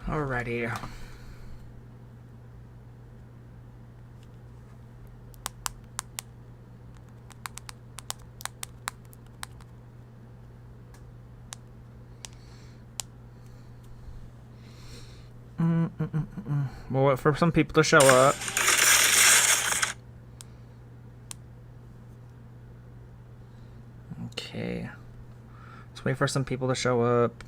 Alrighty. We'll wait for some people to show up. Okay. Let's wait for some people to show up.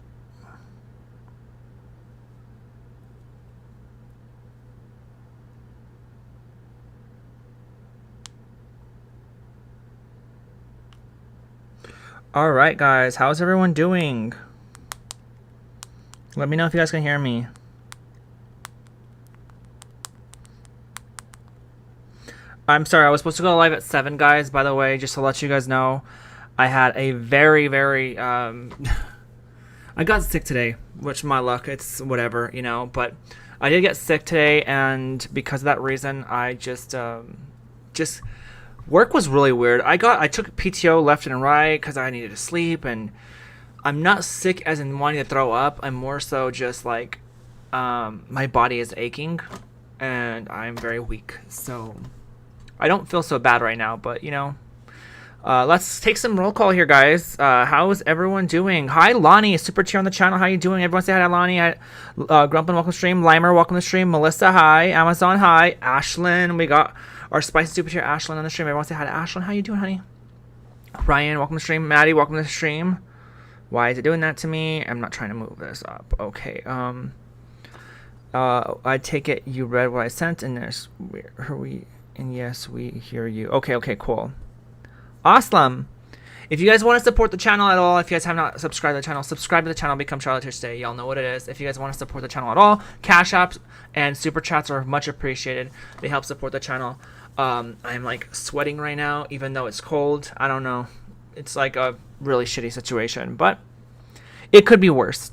Alright, guys. How's everyone doing? Let me know if you guys can hear me. I'm sorry, I was supposed to go live at 7, guys, by the way, just to let you guys know. I had a very, I got sick today, which my luck, it's whatever, you know, but I did get sick today, and because of that reason, I just work was really weird. I took PTO left and right because I needed to sleep, and I'm not sick as in wanting to throw up. I'm more so just like, my body is aching, and I'm very weak, so I don't feel so bad right now, but you know, let's take some roll call here, guys. How is everyone doing? Hi, Lonnie, super cheer on the channel. How you doing? Everyone say hi to Lonnie. Grumplin, welcome to stream. Limer, welcome to stream. Melissa, hi. Amazon, hi. Ashlyn, we got our spicy super cheer Ashlyn on the stream. Everyone say hi to Ashlyn. How you doing, honey? Ryan, welcome to stream. Maddie, welcome to the stream. Why is it doing that to me? I'm not trying to move this up. Okay. I take it you read what I sent, and and yes, we hear you. Okay, cool. Awesome. If you guys want to support the channel at all, if you guys have not subscribed to the channel, subscribe to the channel, become Charlotters today. Y'all know what it is. If you guys want to support the channel at all, Cash Apps and Super Chats are much appreciated. They help support the channel. I'm like sweating right now, even though it's cold. I don't know. It's like a really shitty situation, but it could be worse.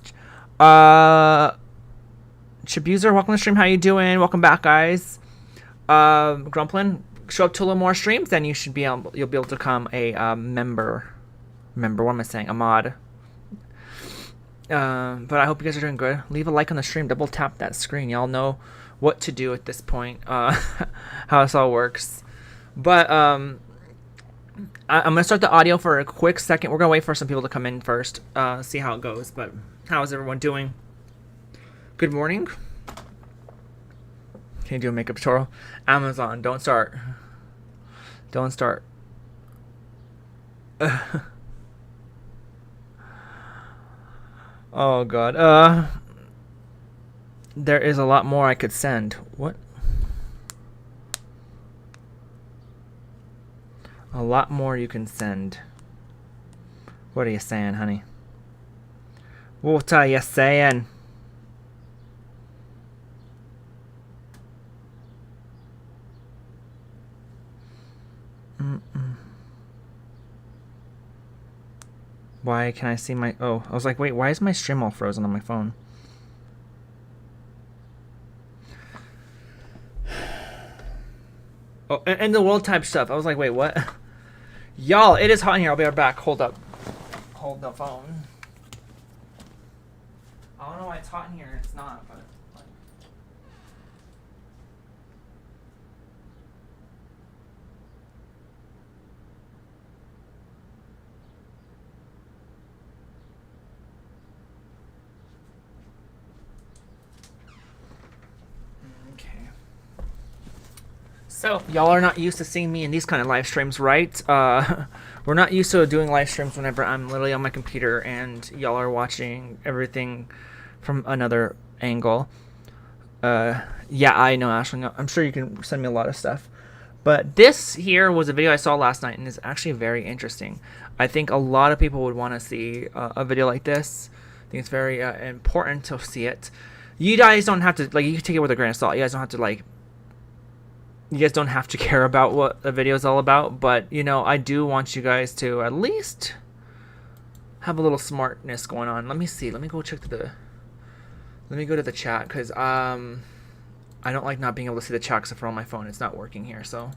Chibuser, welcome to the stream. How you doing? Welcome back, guys. Grumplin, show up to a little more streams, then you'll be able to become a member. What am I saying? A mod. But I hope you guys are doing good. Leave a like on the stream. Double tap that screen. Y'all know what to do at this point. How this all works. But I'm gonna start the audio for a quick second. We're gonna wait for some people to come in first. See how it goes. But how is everyone doing? Good morning. Can you do a makeup tutorial? Amazon, don't start. Don't start. Oh god. There is a lot more I could send. What? A lot more you can send. What are you saying, honey? What are you saying? Why can I see my... Oh, I was like, wait, why is my stream all frozen on my phone? Oh, and the world type stuff. I was like, wait, what? Y'all, it is hot in here. I'll be right back. Hold up. Hold the phone. I don't know why it's hot in here. It's not, but... So, y'all are not used to seeing me in these kind of live streams, right? We're not used to doing live streams whenever I'm literally on my computer and y'all are watching everything from another angle. Yeah, I know, Ashley. No, I'm sure you can send me a lot of stuff. But this here was a video I saw last night, and it's actually very interesting. I think a lot of people would want to see a video like this. I think it's very important to see it. You guys don't have to, like, you can take it with a grain of salt. You guys don't have to, like, you guys don't have to care about what the video is all about, but, you know, I do want you guys to at least have a little smartness going on. Let me see. Let me go check let me go to the chat, because I don't like not being able to see the chat except for on my phone. It's not working here, so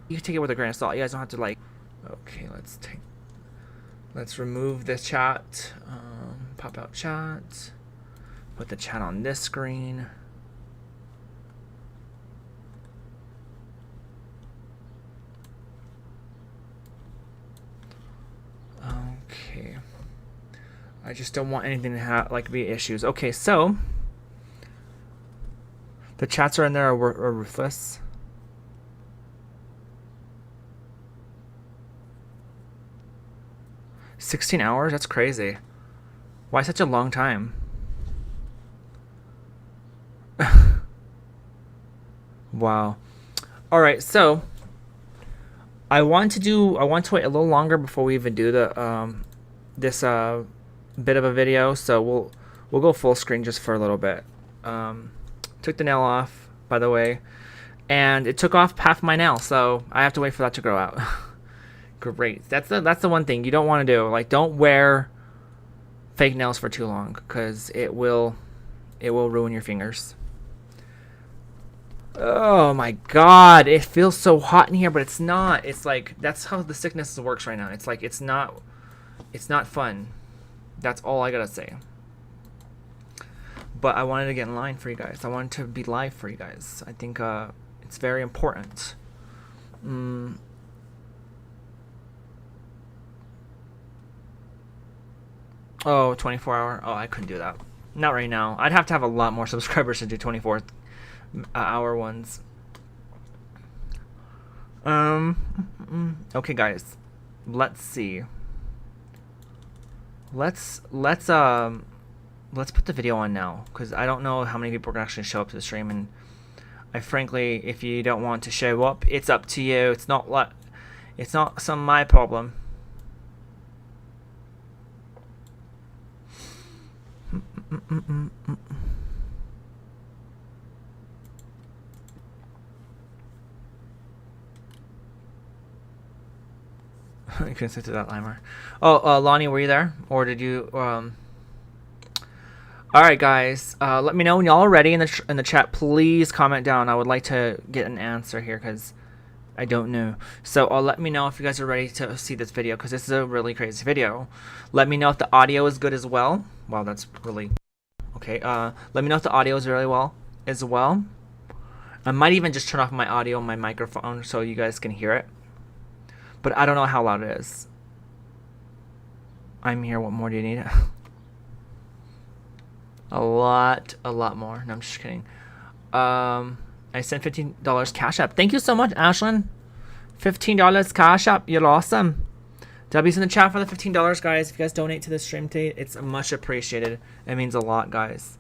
you can take it with a grain of salt. You guys don't have to, like... Okay, let's remove this chat. Pop out chat. Put the chat on this screen. Okay. I just don't want anything to have be issues. Okay, so the chats are in there are ruthless. $16 hours? That's crazy. Why such a long time? Wow. All right, so I want to wait a little longer before we even do the this bit of a video. So we'll go full screen just for a little bit. Took the nail off, by the way, and it took off half my nail, so I have to wait for that to grow out. Great. That's the one thing you don't want to do. Like, don't wear fake nails for too long, because it will ruin your fingers. Oh my god, it feels so hot in here, but it's not. It's like, that's how the sickness works right now. It's like, it's not fun. That's all I gotta say. But I wanted to get in line for you guys. I wanted to be live for you guys. I think it's very important. Oh, 24-hour. Oh, I couldn't do that. Not right now. I'd have to have a lot more subscribers to do 24-hour ones. Okay, guys. Let's see. Let's put the video on now, because I don't know how many people are gonna actually show up to the stream, and I frankly, if you don't want to show up, it's up to you. It's not my problem. You couldn't sit to that Limer. Oh, Lonnie, were you there, or did you? All right, guys. Let me know when y'all are ready in the chat. Please comment down. I would like to get an answer here, because I don't know. So let me know if you guys are ready to see this video, because this is a really crazy video. Let me know if the audio is good as well. Wow, that's really okay. Let me know if the audio is really well as well. I might even just turn off my audio on my microphone so you guys can hear it. But I don't know how loud it is. I'm here. What more do you need? A lot more. No, I'm just kidding. I sent $15 Cash App. Thank you so much, Ashlyn. $15 Cash App. You're awesome. W's in the chat for the $15, guys. If you guys donate to the stream today, it's much appreciated. It means a lot, guys.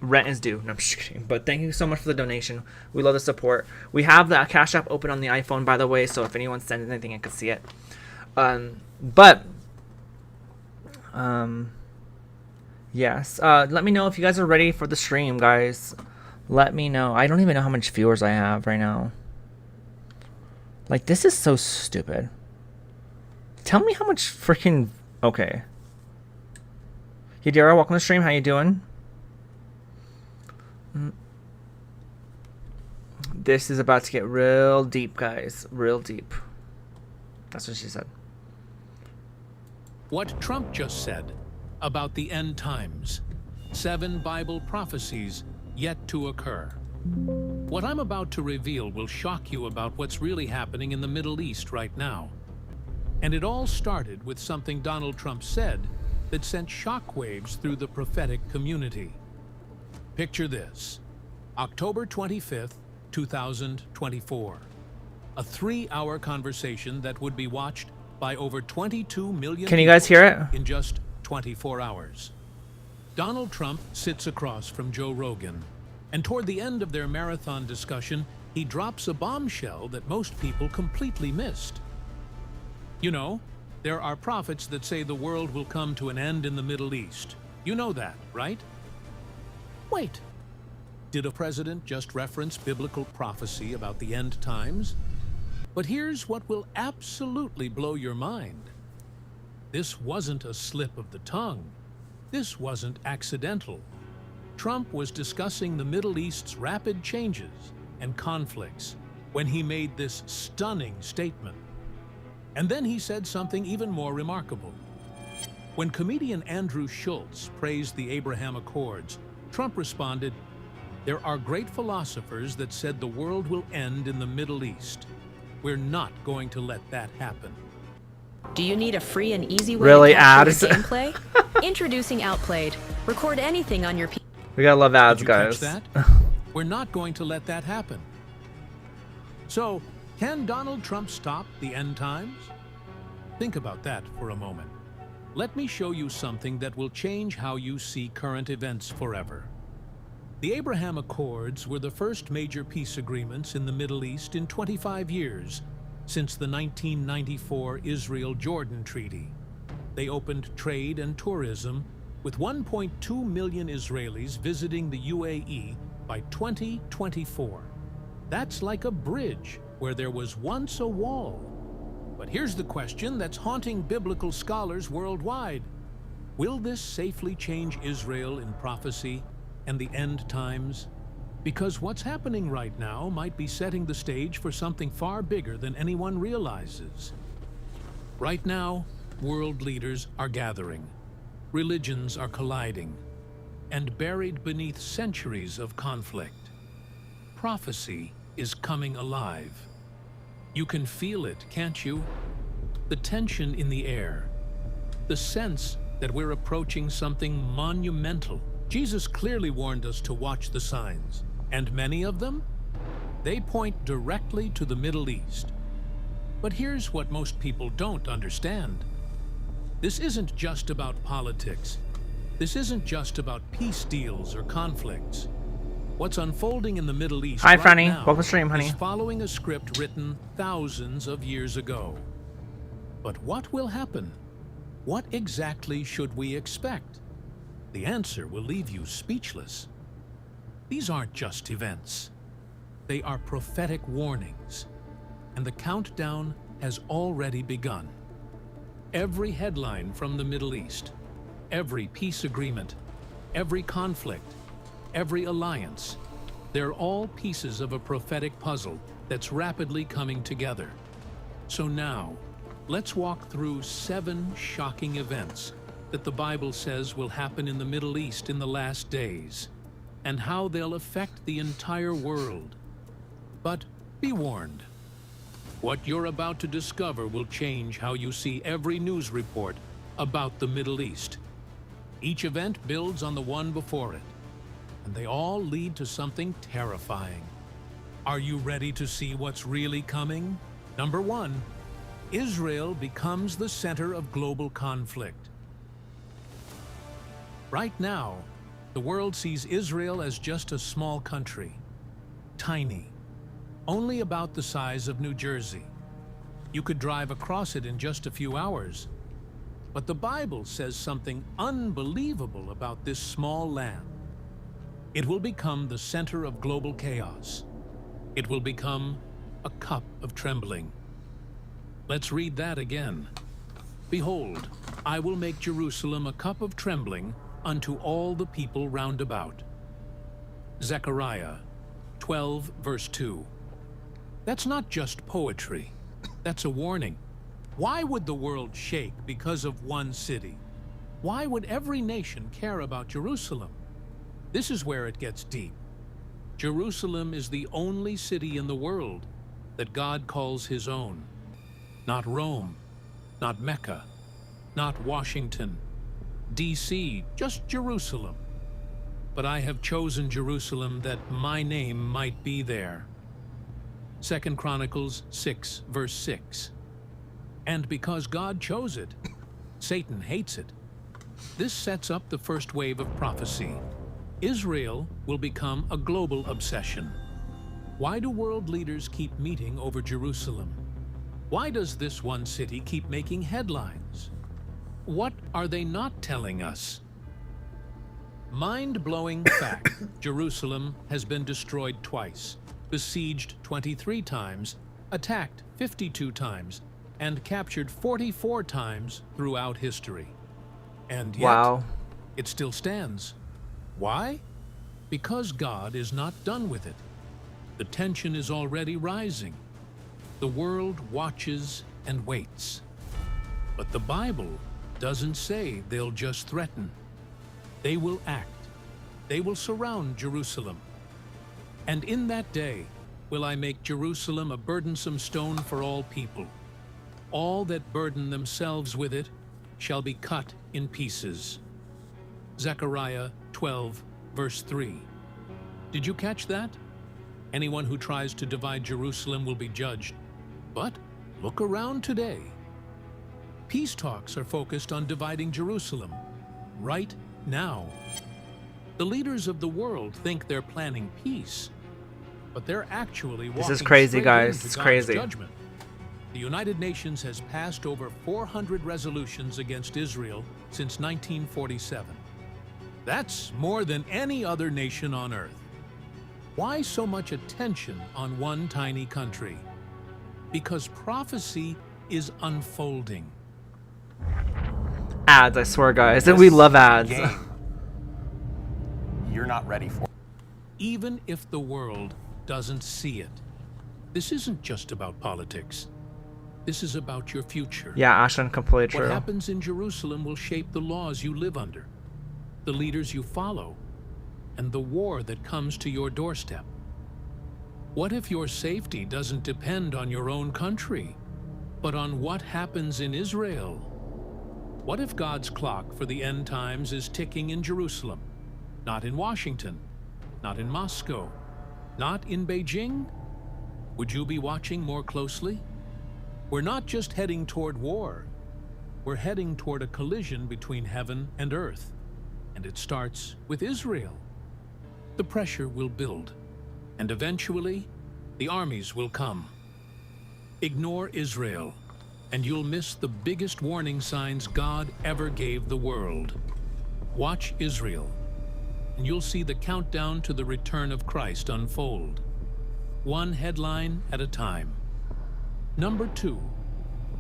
Rent is due. No, I'm just kidding. But thank you so much for the donation. We love the support. We have the Cash App open on the iPhone, by the way, so if anyone sends anything, I can see it. Yes. Let me know if you guys are ready for the stream, guys. Let me know. I don't even know how much viewers I have right now. Like, this is so stupid. Tell me how much freaking... Okay. Yadira, welcome to the stream. How you doing? This is about to get real deep, guys. Real deep. That's what she said. What Trump just said about the end times. 7 Bible prophecies yet to occur. What I'm about to reveal will shock you about what's really happening in the Middle East right now. And it all started with something Donald Trump said that sent shockwaves through the prophetic community. Picture this. October 25th, 2024. A 3-hour conversation that would be watched by over 22 million Can you guys hear it? In just 24 hours. Donald Trump sits across from Joe Rogan, and toward the end of their marathon discussion, he drops a bombshell that most people completely missed. You know, there are prophets that say the world will come to an end in the Middle East. You know that, right? Wait. Did a president just reference biblical prophecy about the end times? But here's what will absolutely blow your mind. This wasn't a slip of the tongue. This wasn't accidental. Trump was discussing the Middle East's rapid changes and conflicts when he made this stunning statement. And then he said something even more remarkable. When comedian Andrew Schultz praised the Abraham Accords, Trump responded, "There are great philosophers that said the world will end in the Middle East. We're not going to let that happen." Do you need a free and easy way Really, to capture ads? the gameplay? Introducing Outplayed. Record anything on your PC. We gotta love ads, Did you guys. catch that? We're not going to let that happen. So, can Donald Trump stop the end times? Think about that for a moment. Let me show you something that will change how you see current events forever. The Abraham Accords were the first major peace agreements in the Middle East in 25 years, since the 1994 Israel-Jordan Treaty. They opened trade and tourism, with 1.2 million Israelis visiting the UAE by 2024. That's like a bridge where there was once a wall. But here's the question that's haunting biblical scholars worldwide. Will this safely change Israel in prophecy and the end times? Because what's happening right now might be setting the stage for something far bigger than anyone realizes. Right now, world leaders are gathering. Religions are colliding. And buried beneath centuries of conflict, prophecy is coming alive. You can feel it, can't you? The tension in the air. The sense that we're approaching something monumental. Jesus clearly warned us to watch the signs. And many of them? They point directly to the Middle East. But here's what most people don't understand. This isn't just about politics. This isn't just about peace deals or conflicts. What's unfolding in the Middle East Hi, right Franny. now Welcome to stream, honey. is following a script written thousands of years ago. But what will happen? What exactly should we expect? The answer will leave you speechless. These aren't just events. They are prophetic warnings, and the countdown has already begun. Every headline from the Middle East, every peace agreement, every conflict, every alliance, they're all pieces of a prophetic puzzle that's rapidly coming together. So now, let's walk through 7 shocking events that the Bible says will happen in the Middle East in the last days, and how they'll affect the entire world. But be warned, what you're about to discover will change how you see every news report about the Middle East. Each event builds on the one before it, and they all lead to something terrifying. Are you ready to see what's really coming? Number 1, Israel becomes the center of global conflict. Right now, the world sees Israel as just a small country, tiny, only about the size of New Jersey. You could drive across it in just a few hours. But the Bible says something unbelievable about this small land. It will become the center of global chaos. It will become a cup of trembling. Let's read that again. Behold, I will make Jerusalem a cup of trembling unto all the people round about. Zechariah 12, verse 2. That's not just poetry. That's a warning. Why would the world shake because of one city? Why would every nation care about Jerusalem? This is where it gets deep. Jerusalem is the only city in the world that God calls his own. Not Rome, not Mecca, not Washington, D.C., just Jerusalem. But I have chosen Jerusalem that my name might be there. 2 Chronicles 6, verse 6. And because God chose it, Satan hates it. This sets up the first wave of prophecy. Israel will become a global obsession. Why do world leaders keep meeting over Jerusalem? Why does this one city keep making headlines? What are they not telling us? Mind-blowing fact, Jerusalem has been destroyed twice, besieged 23 times, attacked 52 times, and captured 44 times throughout history. And yet, Wow. it still stands. Why? Because God is not done with it. The tension is already rising. The world watches and waits. But the Bible doesn't say they'll just threaten. They will act. They will surround Jerusalem. And in that day will I make Jerusalem a burdensome stone for all people. All that burden themselves with it shall be cut in pieces. Zechariah 12, verse 3. Did you catch that? Anyone who tries to divide Jerusalem will be judged. But look around today. Peace talks are focused on dividing Jerusalem right now. The leaders of the world think they're planning peace, but they're actually walking This is crazy, straight guys. into It's God's crazy. judgment. The United Nations has passed over 400 resolutions against Israel since 1947. That's more than any other nation on earth. Why so much attention on one tiny country? Because prophecy is unfolding. Ads, I swear, guys. We love ads. Game you're not ready for. Even if the world doesn't see it. This isn't just about politics. This is about your future. Yeah, Ashton, completely What true. happens in Jerusalem will shape the laws you live under, the leaders you follow, and the war that comes to your doorstep. What if your safety doesn't depend on your own country, but on what happens in Israel? What if God's clock for the end times is ticking in Jerusalem, not in Washington, not in Moscow, not in Beijing? Would you be watching more closely? We're not just heading toward war. We're heading toward a collision between heaven and earth. And it starts with Israel. The pressure will build. And eventually, the armies will come. Ignore Israel, and you'll miss the biggest warning signs God ever gave the world. Watch Israel, and you'll see the countdown to the return of Christ unfold. One headline at a time. Number 2,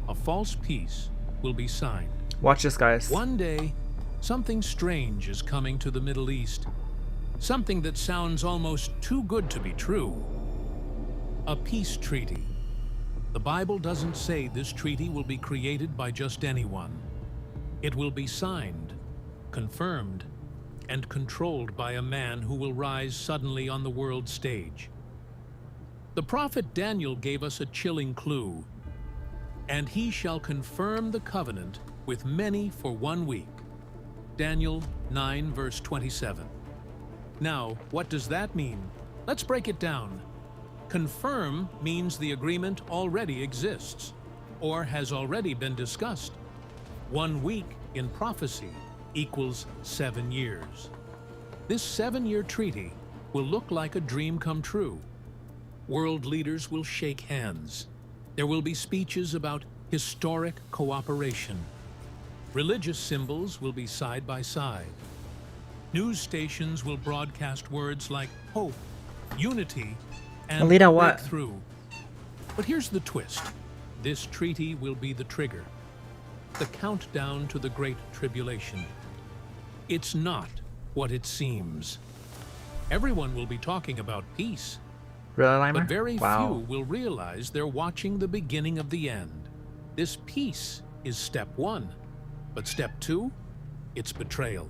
a false peace will be signed. Watch this, guys. One day, something strange is coming to the Middle East. Something that sounds almost too good to be true. A peace treaty. The Bible doesn't say this treaty will be created by just anyone. It will be signed, confirmed, and controlled by a man who will rise suddenly on the world stage. The prophet Daniel gave us a chilling clue. And he shall confirm the covenant with many for 1 week. Daniel 9, verse 27. Now, what does that mean? Let's break it down. Confirm means the agreement already exists, or has already been discussed. 1 week in prophecy equals 7 years. This 7-year treaty will look like a dream come true. World leaders will shake hands. There will be speeches about historic cooperation. Religious symbols will be side by side. News stations will broadcast words like hope, unity, and Alita, what? breakthrough. But here's the twist. This treaty will be the trigger, the countdown to the Great Tribulation. It's not what it seems. Everyone will be talking about peace, Really, Limer? but very Wow. few will realize they're watching the beginning of the end. This peace is step 1, but step 2, it's betrayal.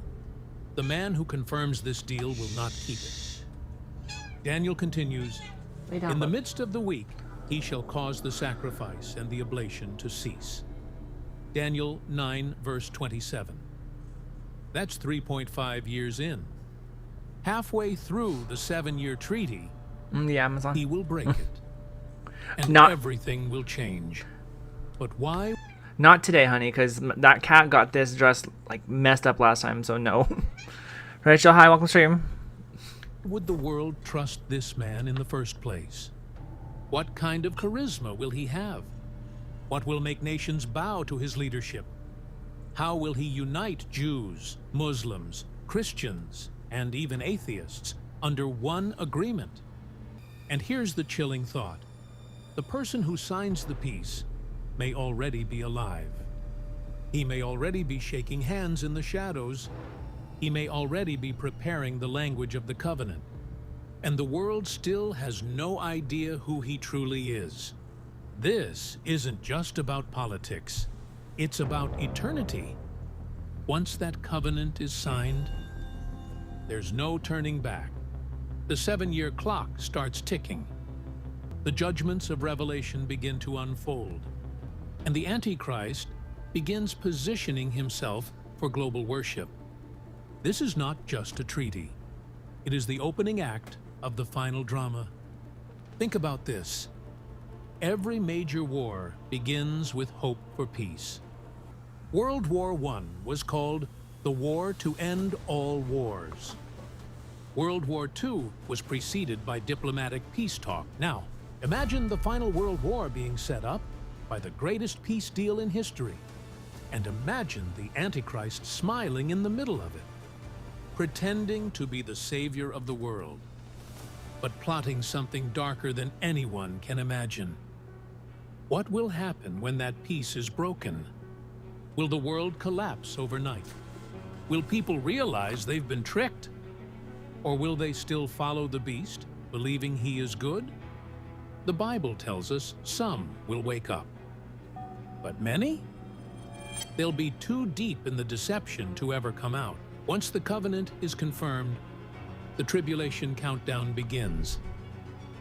The man who confirms this deal will not keep it. Daniel continues, in the midst of the week, he shall cause the sacrifice and the oblation to cease. Daniel 9, verse 27. That's 3.5 years in. Halfway through the 7-year treaty, The Amazon. he will break it. And Not- everything will change. But why Not today, honey, because that cat got this dress like messed up last time, so no. Rachel, hi, welcome to stream. would the world trust this man in the first place? What kind of charisma will he have? What will make nations bow to his leadership? How will he unite Jews, Muslims, Christians, and even atheists under one agreement? And here's the chilling thought. The person who signs the peace may already be alive. He may already be shaking hands in the shadows. He may already be preparing the language of the covenant. And the world still has no idea who he truly is. This isn't just about politics. It's about eternity. Once that covenant is signed, there's no turning back. The 7-year clock starts ticking. The judgments of Revelation begin to unfold, and the Antichrist begins positioning himself for global worship. This is not just a treaty. It is the opening act of the final drama. Think about this. Every major war begins with hope for peace. World War I was called the War to End All Wars. World War II was preceded by diplomatic peace talk. Now, imagine the final World War being set up by the greatest peace deal in history. And imagine the Antichrist smiling in the middle of it, pretending to be the savior of the world, but plotting something darker than anyone can imagine. What will happen when that peace is broken? Will the world collapse overnight? Will people realize they've been tricked? Or will they still follow the beast, believing he is good? The Bible tells us some will wake up. But many? They'll be too deep in the deception to ever come out. Once the covenant is confirmed, the tribulation countdown begins.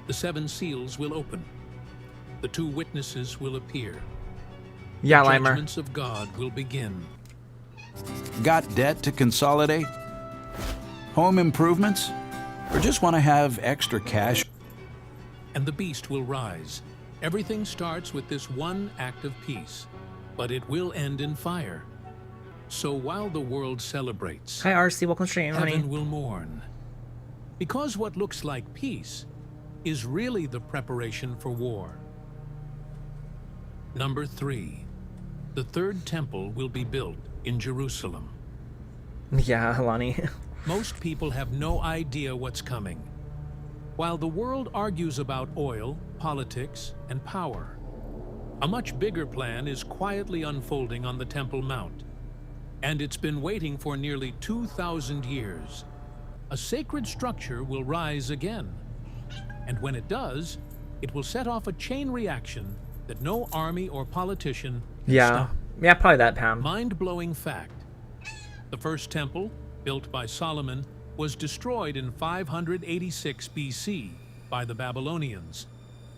The 7 seals will open. The 2 witnesses will appear. Yeah, The Limer. judgments of God will begin. Got debt to consolidate? Home improvements? Or just want to have extra cash? And the beast will rise. Everything starts with this one act of peace, but it will end in fire. So while the world celebrates, Hi, RC. Welcome to stream, honey. heaven will mourn. Because what looks like peace is really the preparation for war. Number 3, the 3rd temple will be built in Jerusalem. Yeah, Lonnie. Most people have no idea what's coming. While the world argues about oil, politics, and power, a much bigger plan is quietly unfolding on the Temple Mount. And it's been waiting for nearly 2,000 years. A sacred structure will rise again. And when it does, it will set off a chain reaction that no army or politician can Yeah. stop. Yeah, probably that, Pam. Mind-blowing fact. The first temple, built by Solomon, was destroyed in 586 BC by the Babylonians.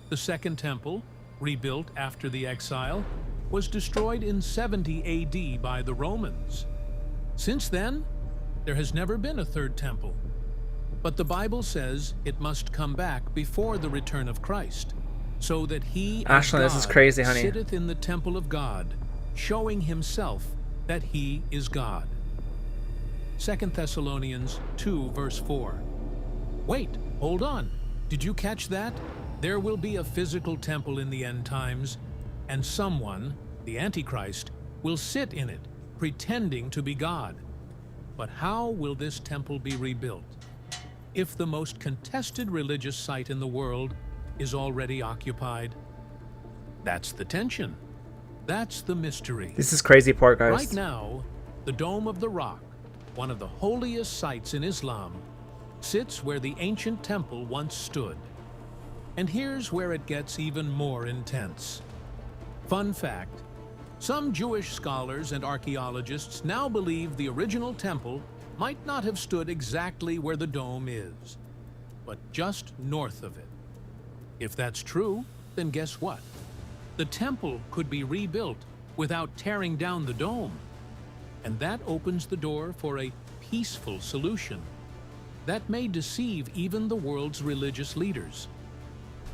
The second temple, rebuilt after the exile, was destroyed in 70 AD by the Romans. Since then, there has never been a third temple. But the Bible says it must come back before the return of Christ, so that he as Ashley, this is God crazy, honey. sitteth in the temple of God, showing himself that he is God. 2 Thessalonians 2, verse 4. Wait, hold on. Did you catch that? There will be a physical temple in the end times, and someone, the Antichrist, will sit in it, pretending to be God. But how will this temple be rebuilt if the most contested religious site in the world is already occupied? That's the tension. That's the mystery. This is crazy part, guys. Right now, the Dome of the Rock, one of the holiest sites in Islam, sits where the ancient temple once stood. And here's where it gets even more intense. Fun fact, some Jewish scholars and archaeologists now believe the original temple might not have stood exactly where the dome is, but just north of it. If that's true, then guess what? The temple could be rebuilt without tearing down the dome. And that opens the door for a peaceful solution that may deceive even the world's religious leaders.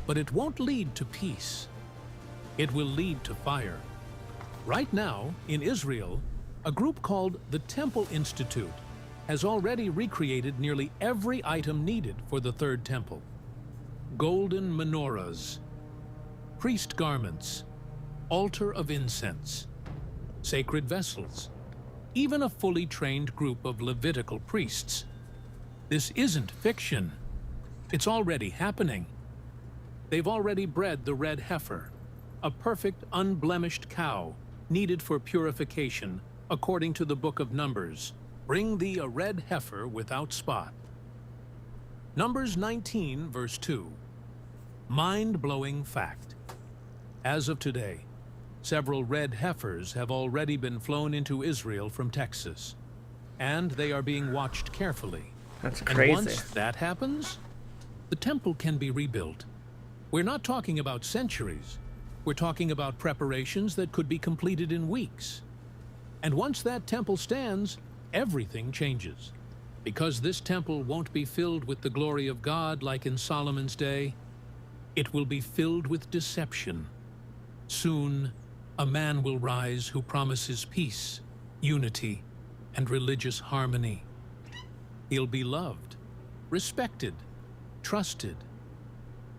But it won't lead to peace. It will lead to fire. Right now, in Israel, a group called the Temple Institute has already recreated nearly every item needed for the third temple. Golden menorahs, priest garments, altar of incense, sacred vessels, even a fully trained group of Levitical priests. This isn't fiction. It's already happening. They've already bred the red heifer, a perfect, unblemished cow needed for purification, according to the book of Numbers. Bring thee a red heifer without spot. Numbers 19, verse 2. Mind-blowing fact. As of today, Several red heifers have already been flown into Israel from Texas, and they are being watched carefully. That's And crazy. once that happens, the temple can be rebuilt. We're not talking about centuries. We're talking about preparations that could be completed in weeks. And once that temple stands, everything changes. Because this temple won't be filled with the glory of God like in Solomon's day, it will be filled with deception. Soon, a man will rise who promises peace, unity, and religious harmony. He'll be loved, respected, trusted.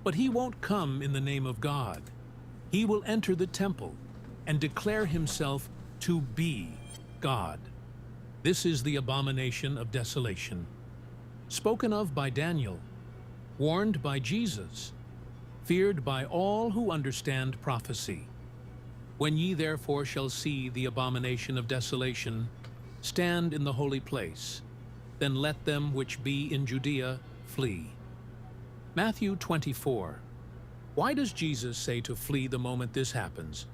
But he won't come in the name of God. He will enter the temple and declare himself to be God. This is the abomination of desolation, spoken of by Daniel, warned by Jesus, feared by all who understand prophecy. When ye therefore shall see the abomination of desolation stand in the holy place, then let them which be in Judea flee. Matthew 24. Why does Jesus say to flee the moment this happens?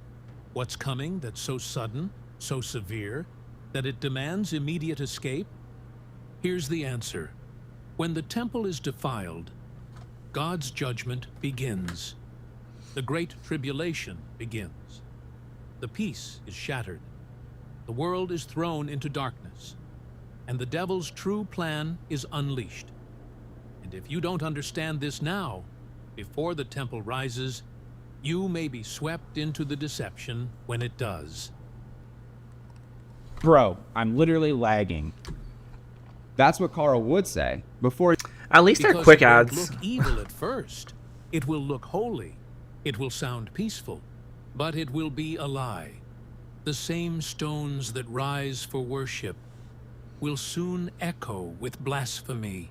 What's coming that's so sudden, so severe, that it demands immediate escape? Here's the answer. When the temple is defiled, God's judgment begins. The great tribulation begins. The peace is shattered. The world is thrown into darkness, and the devil's true plan is unleashed. And if you don't understand this now, before the temple rises, you may be swept into the deception when it does. Bro, I'm literally lagging. That's what Carl would say before. At least they're Because quick it won't ads. look evil at first. It will look holy. It will sound peaceful. But it will be a lie. The same stones that rise for worship will soon echo with blasphemy.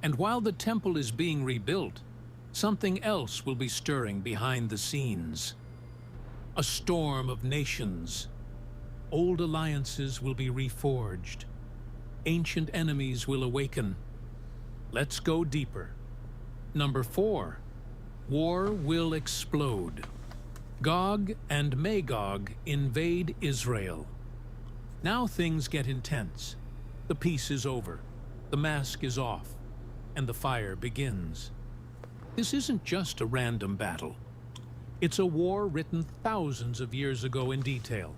And while the temple is being rebuilt, something else will be stirring behind the scenes. A storm of nations. Old alliances will be reforged. Ancient enemies will awaken. Let's go deeper. Number 4, war will explode. Gog and Magog invade Israel. Now things get intense. The peace is over. The mask is off. And the fire begins. This isn't just a random battle. It's a war written thousands of years ago in detail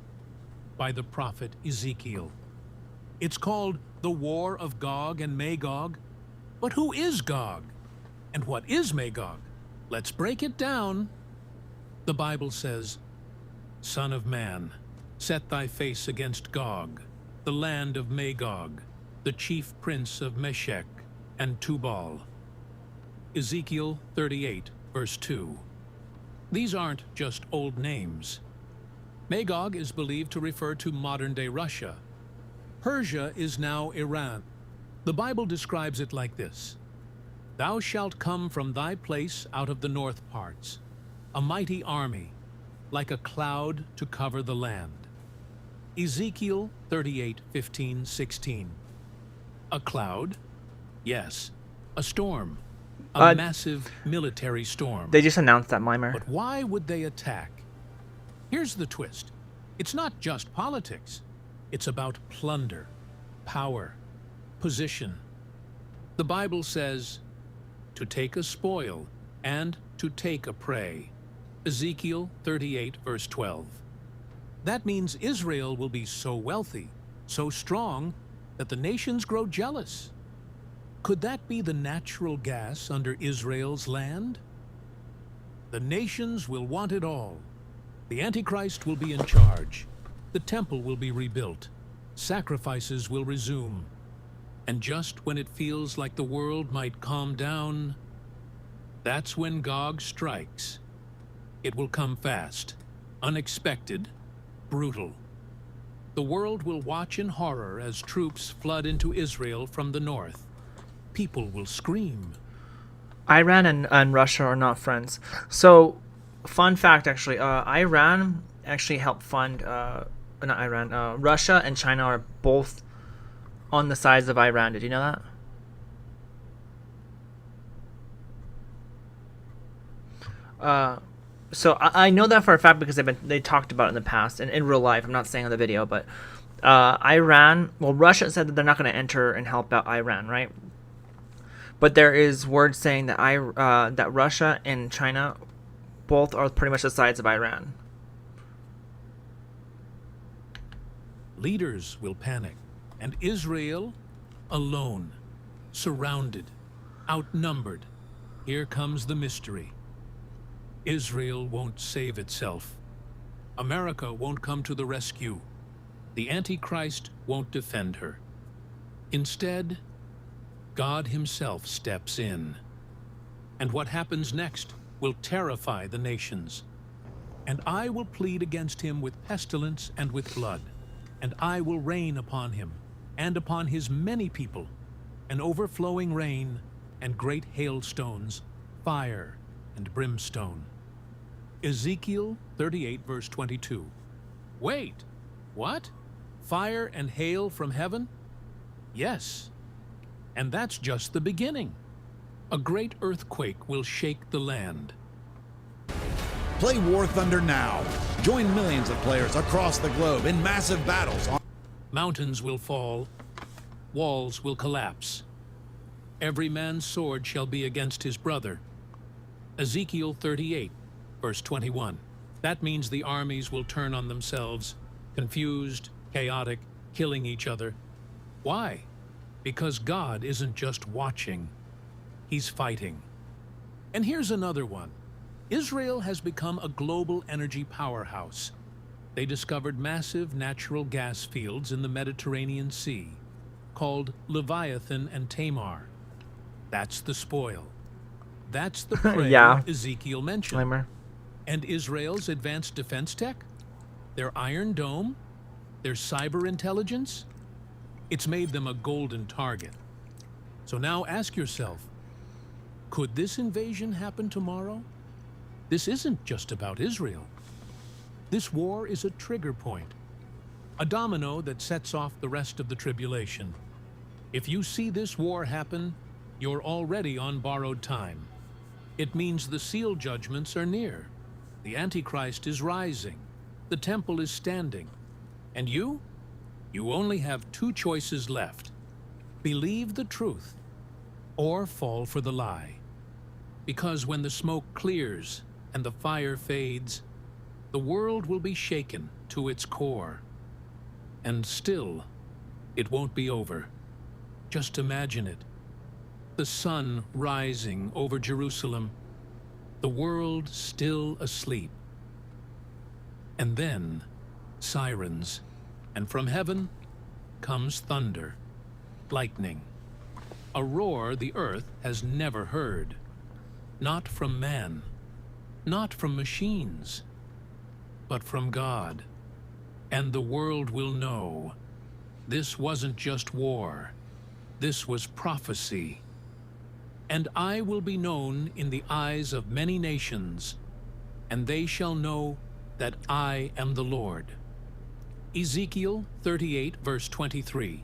by the prophet Ezekiel. It's called the War of Gog and Magog. But who is Gog? And what is Magog? Let's break it down. The Bible says, Son of man, set thy face against Gog, the land of Magog, the chief prince of Meshech and Tubal. Ezekiel 38, verse 2. These aren't just old names. Magog is believed to refer to modern-day Russia. Persia is now Iran. The Bible describes it like this. Thou shalt come from thy place out of the north parts, a mighty army, like a cloud to cover the land. Ezekiel 38, 15, 16. A cloud? Yes. A storm. A massive military storm. They just announced that, Mimer. But why would they attack? Here's the twist. It's not just politics. It's about plunder, power, position. The Bible says, to take a spoil and to take a prey. Ezekiel 38, verse 12. That means Israel will be so wealthy, so strong, that the nations grow jealous. Could that be the natural gas under Israel's land? The nations will want it all. The Antichrist will be in charge. The temple will be rebuilt. Sacrifices will resume. And just when it feels like the world might calm down, that's when Gog strikes. It will come fast, unexpected, brutal. The world will watch in horror as troops flood into Israel from the north. People will scream. Iran and Russia are not friends. So, fun fact, actually, Iran actually helped fund, not Iran, Russia and China are both on the sides of Iran. Did you know that? So I know that for a fact because they talked about it in the past and in real life. I'm not saying on the video, but Russia said that they're not going to enter and help out Iran, right? But there is word saying that that Russia and China both are pretty much the sides of Iran. Leaders will panic, and Israel, alone, surrounded, outnumbered. Here comes the mystery. Israel won't save itself. America won't come to the rescue. The Antichrist won't defend her. Instead, God himself steps in. And what happens next will terrify the nations. And I will plead against him with pestilence and with blood. And I will rain upon him, and upon his many people, an overflowing rain, and great hailstones, fire and brimstone. Ezekiel 38, verse 22. Wait, what? Fire and hail from heaven? Yes, and that's just the beginning. A great earthquake will shake the land. Play War Thunder now. Join millions of players across the globe in massive battles. Mountains will fall, walls will collapse. Every man's sword shall be against his brother. Ezekiel 38, verse 21. That means the armies will turn on themselves, confused, chaotic, killing each other. Why? Because God isn't just watching, he's fighting. And here's another one. Israel has become a global energy powerhouse. They discovered massive natural gas fields in the Mediterranean Sea, called Leviathan and Tamar. That's the spoil. That's the prey Yeah. Ezekiel mentioned. Disclaimer. And Israel's advanced defense tech? Their Iron Dome? Their cyber intelligence? It's made them a golden target. So now ask yourself, could this invasion happen tomorrow? This isn't just about Israel. This war is a trigger point, a domino that sets off the rest of the tribulation. If you see this war happen, you're already on borrowed time. It means the seal judgments are near. The Antichrist is rising. The temple is standing. And you? You only have two choices left. Believe the truth or fall for the lie. Because when the smoke clears and the fire fades, the world will be shaken to its core. And still, it won't be over. Just imagine it. The sun rising over Jerusalem, the world still asleep. And then, sirens, and from heaven comes thunder, lightning, a roar the earth has never heard. Not from man, not from machines, but from God. And the world will know this wasn't just war, this was prophecy. And I will be known in the eyes of many nations, and they shall know that I am the Lord. Ezekiel 38, verse 23.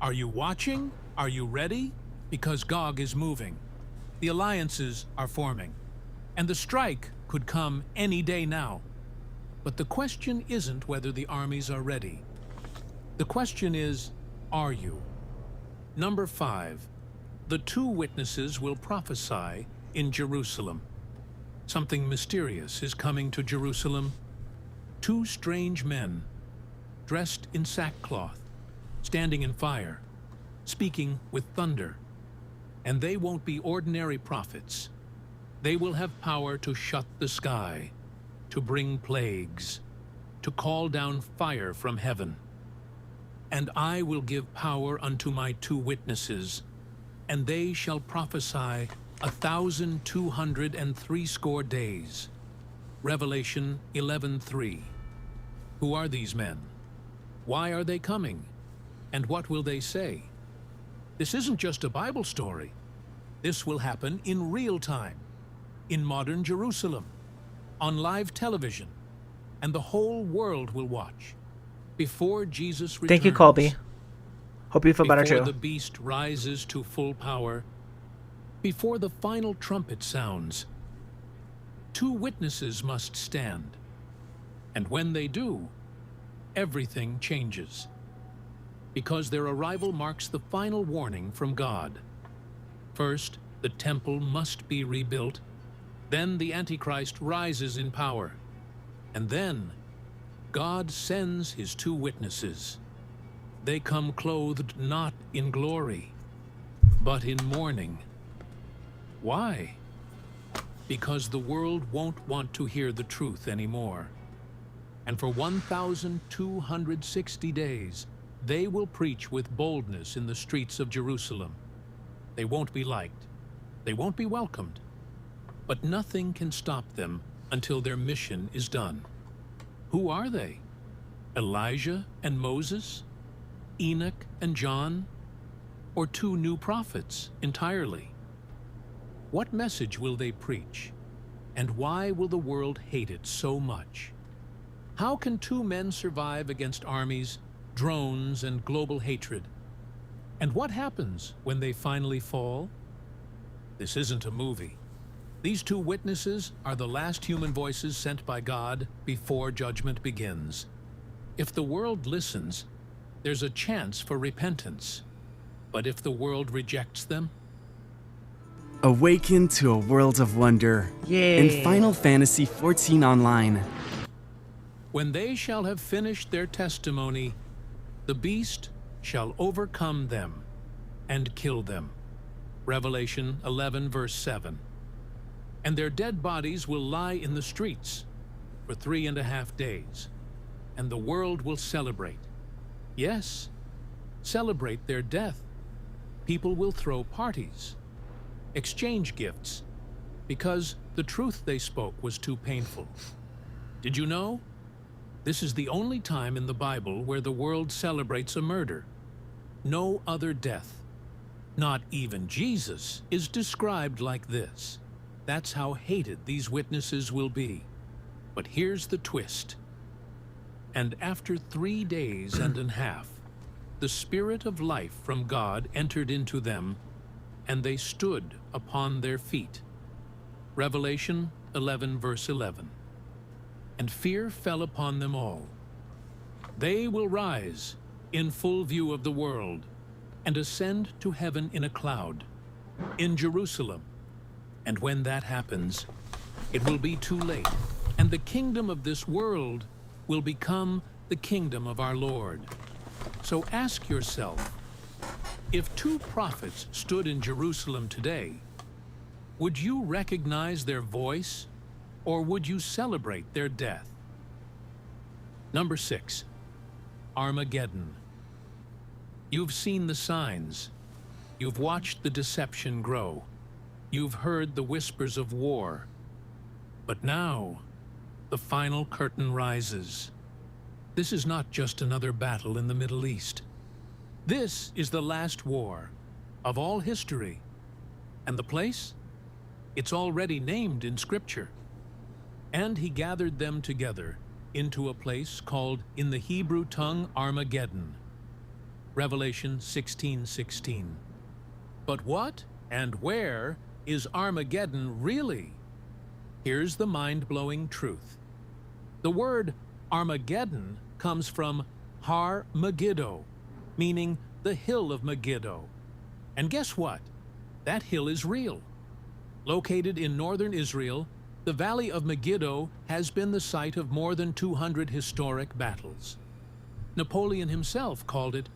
Are you watching? Are you ready? Because Gog is moving. The alliances are forming, and the strike could come any day now. But the question isn't whether the armies are ready. The question is, are you? Number 5. The 2 witnesses will prophesy in Jerusalem. Something mysterious is coming to Jerusalem. 2 strange men, dressed in sackcloth, standing in fire, speaking with thunder. And they won't be ordinary prophets. They will have power to shut the sky, to bring plagues, to call down fire from heaven. And I will give power unto my 2 witnesses, and they shall prophesy 1,260 days. Revelation 11:3. Who are these men? Why are they coming? And what will they say? This isn't just a Bible story. This will happen in real time, in modern Jerusalem, on live television, and the whole world will watch. Before Jesus returns. Thank you, Colby. Hope you feel better Before too. the beast rises to full power, before the final trumpet sounds, 2 witnesses must stand. And when they do, everything changes. Because their arrival marks the final warning from God. First, the temple must be rebuilt. Then the Antichrist rises in power. And then, God sends his 2 witnesses. They come clothed not in glory, but in mourning. Why? Because the world won't want to hear the truth anymore. And for 1,260 days, they will preach with boldness in the streets of Jerusalem. They won't be liked. They won't be welcomed. But nothing can stop them until their mission is done. Who are they? Elijah and Moses? Enoch and John? Or 2 new prophets entirely? What message will they preach? And why will the world hate it so much? How can 2 men survive against armies, drones, and global hatred? And what happens when they finally fall? This isn't a movie. These 2 witnesses are the last human voices sent by God before judgment begins. If the world listens, there's a chance for repentance. But if the world rejects them, Awaken to a world of wonder in Final Fantasy XIV Online. when they shall have finished their testimony, the beast shall overcome them and kill them. Revelation 11, verse 7. And their dead bodies will lie in the streets for 3.5 days, and the world will celebrate. Yes, celebrate their death. People will throw parties, exchange gifts, because the truth they spoke was too painful. Did you know? This is the only time in the Bible where the world celebrates a murder. No other death, not even Jesus, is described like this. That's how hated these witnesses will be. But here's the twist. And after 3 days and a half, the Spirit of life from God entered into them, and they stood upon their feet. Revelation 11, verse 11. And fear fell upon them all. They will rise in full view of the world and ascend to heaven in a cloud, in Jerusalem. And when that happens, it will be too late, and the kingdom of this world will become the kingdom of our Lord. So ask yourself, if 2 prophets stood in Jerusalem today, would you recognize their voice, or would you celebrate their death? Number 6, Armageddon. You've seen the signs. You've watched the deception grow. You've heard the whispers of war. But now, the final curtain rises. This is not just another battle in the Middle East. This is the last war of all history. And the place? It's already named in Scripture. And he gathered them together into a place called in the Hebrew tongue Armageddon. Revelation 16:16. But what and where is Armageddon really? Here's the mind-blowing truth. The word Armageddon comes from Har Megiddo, meaning the hill of Megiddo. And guess what? That hill is real. Located in northern Israel, the Valley of Megiddo has been the site of more than 200 historic battles. Napoleon himself called it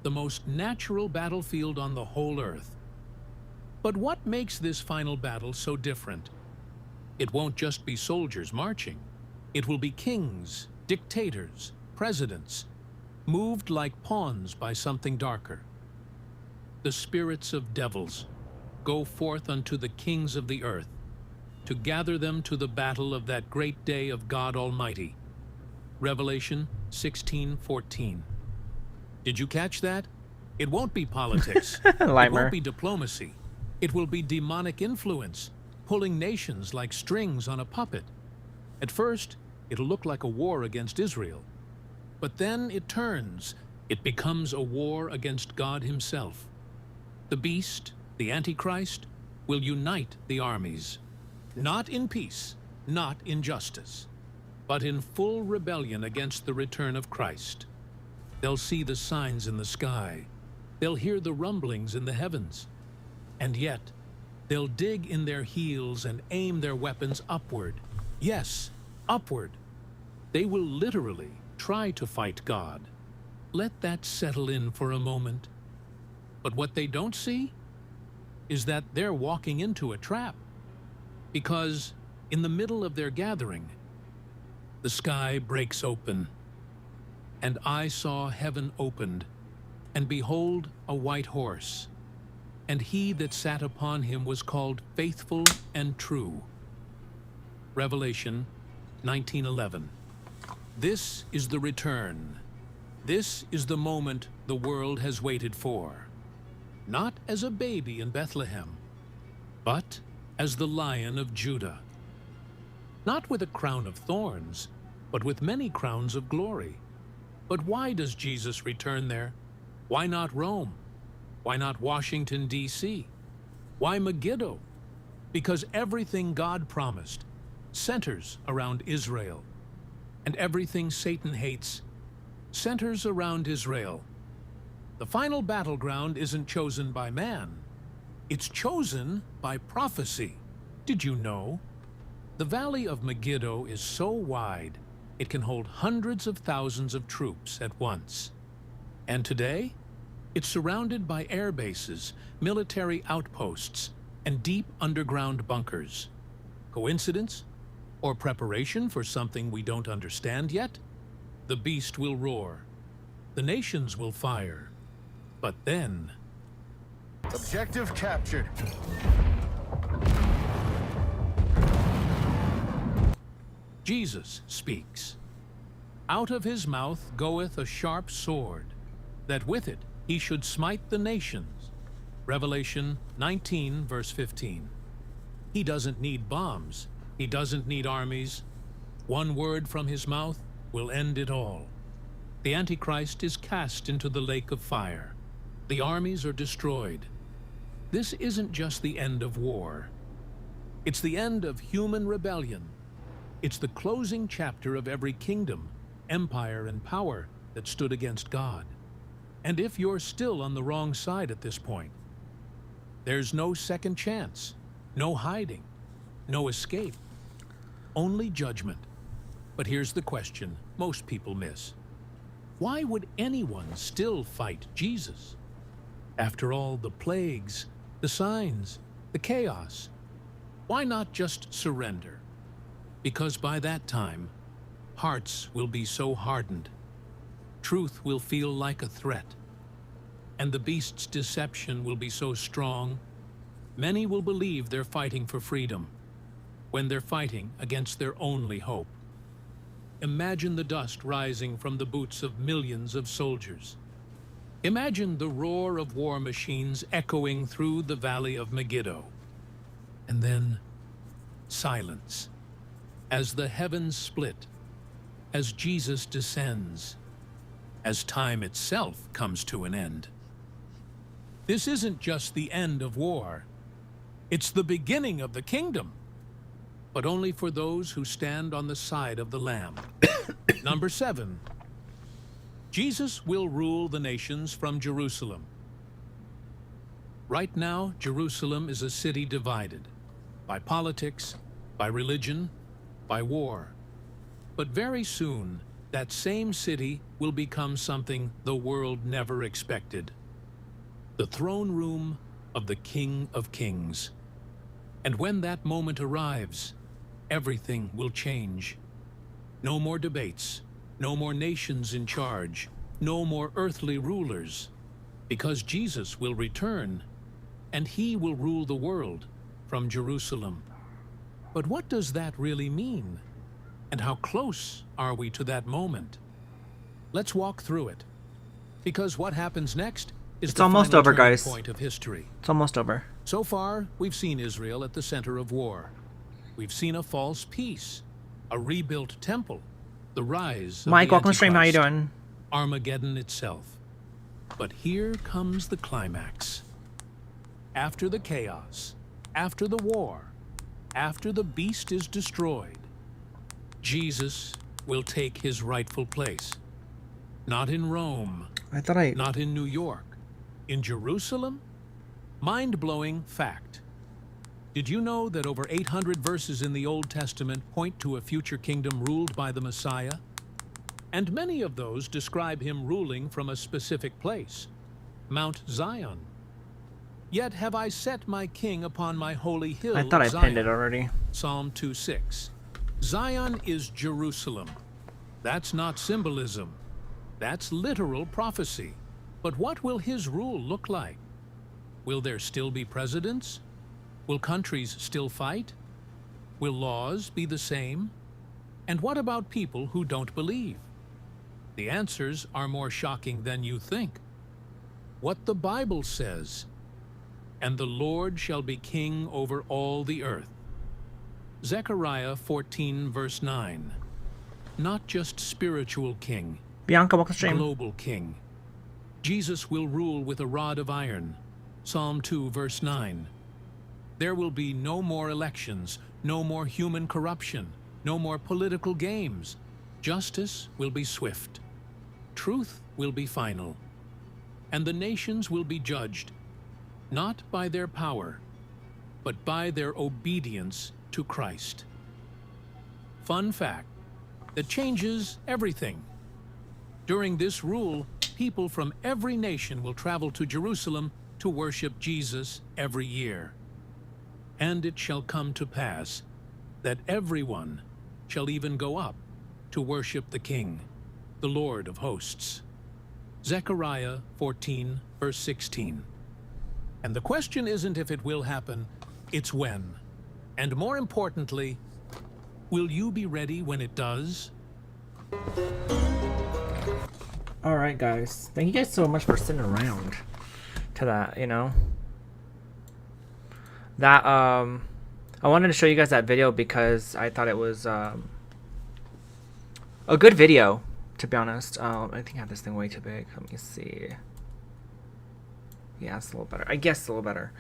the most natural battlefield on the whole earth. But what makes this final battle so different? It won't just be soldiers marching. It will be kings, dictators, presidents, moved like pawns by something darker. The spirits of devils go forth unto the kings of the earth, to gather them to the battle of that great day of God Almighty. Revelation 16:14. Did you catch that? It won't be politics. It won't be diplomacy. It will be demonic influence, pulling nations like strings on a puppet. At first, it'll look like a war against Israel. But then it turns. It becomes a war against God himself. The beast, the Antichrist, will unite the armies. Not in peace, not injustice, but in full rebellion against the return of Christ. They'll see the signs in the sky. They'll hear the rumblings in the heavens. And yet, they'll dig in their heels and aim their weapons upward. Yes, upward. They will literally try to fight God. Let that settle in for a moment. But what they don't see is that they're walking into a trap. Because in the middle of their gathering, the sky breaks open, and I saw heaven opened, and behold, a white horse. And he that sat upon him was called Faithful and True. Revelation 19:11. This is the return. This is the moment the world has waited for. Not as a baby in Bethlehem, but as the Lion of Judah. Not with a crown of thorns, but with many crowns of glory. But why does Jesus return there? Why not Rome? Why not Washington, D.C.? Why Megiddo? Because everything God promised centers around Israel, and everything Satan hates centers around Israel. The final battleground isn't chosen by man. It's chosen by prophecy. Did you know? The Valley of Megiddo is so wide, it can hold hundreds of thousands of troops at once. And today, it's surrounded by air bases, military outposts, and deep underground bunkers. Coincidence? Or preparation for something we don't understand yet? The beast will roar. The nations will fire. But then... Objective captured. Jesus speaks. Out of his mouth goeth a sharp sword, that with it he should smite the nations. Revelation 19, verse 15. He doesn't need bombs. He doesn't need armies. One word from his mouth will end it all. The Antichrist is cast into the lake of fire. The armies are destroyed. This isn't just the end of war. It's the end of human rebellion. It's the closing chapter of every kingdom, empire, and power that stood against God. And if you're still on the wrong side at this point, there's no second chance, no hiding, no escape, only judgment. But here's the question most people miss. Why would anyone still fight Jesus? After all the plagues, the signs, the chaos, why not just surrender? Because by that time, hearts will be so hardened, truth will feel like a threat, and the beast's deception will be so strong, many will believe they're fighting for freedom, when they're fighting against their only hope. Imagine the dust rising from the boots of millions of soldiers. Imagine the roar of war machines echoing through the Valley of Megiddo. And then, silence. As the heavens split, as Jesus descends, as time itself comes to an end. This isn't just the end of war. It's the beginning of the kingdom. But only for those who stand on the side of the Lamb. Number 7. Jesus will rule the nations from Jerusalem. Right now, Jerusalem is a city divided by politics, by religion, by war. But very soon, that same city will become something the world never expected. The throne room of the King of Kings. And when that moment arrives, everything will change. No more debates, no more nations in charge, no more earthly rulers, because Jesus will return, and he will rule the world from Jerusalem. But what does that really mean? And how close are we to that moment? Let's walk through it, because what happens next is It's the almost final over, turning guys. point of history. It's almost over. So far, we've seen Israel at the center of war. We've seen a false peace, a rebuilt temple, the rise of Mike, the welcome to stream. How you Antichrist, doing? Armageddon itself. But here comes the climax. After the chaos, after the war, after the beast is destroyed, Jesus will take his rightful place. Not in Rome, not in New York, in Jerusalem. Mind-blowing fact. Did you know that over 800 verses in the Old Testament point to a future kingdom ruled by the Messiah? And many of those describe him ruling from a specific place, Mount Zion. Yet have I set my king upon my holy hill, I thought I Zion. pinned it already. Psalm 2:6. Zion is Jerusalem. That's not symbolism. That's literal prophecy. But what will his rule look like? Will there still be presidents? Will countries still fight? Will laws be the same? And what about people who don't believe? The answers are more shocking than you think. What the Bible says, and the Lord shall be king over all the earth. Zechariah 14 verse 9. Not just spiritual king, Bianca, welcome to stream. global king. Jesus will rule with a rod of iron. Psalm 2 verse 9. There will be no more elections, no more human corruption, no more political games. Justice will be swift. Truth will be final. And the nations will be judged, not by their power, but by their obedience to Christ. Fun fact that changes everything. During this rule, people from every nation will travel to Jerusalem to worship Jesus every year. And it shall come to pass that everyone shall even go up to worship the King, the Lord of hosts. Zechariah 14, verse 16. And the question isn't if it will happen, it's when. And more importantly, will you be ready when it does? Alright, guys. Thank you guys so much for sitting around to that, you know. That, I wanted to show you guys that video because I thought it was, a good video, to be honest. I think I have this thing way too big. Let me see. Yeah, it's a little better. I guess it's a little better.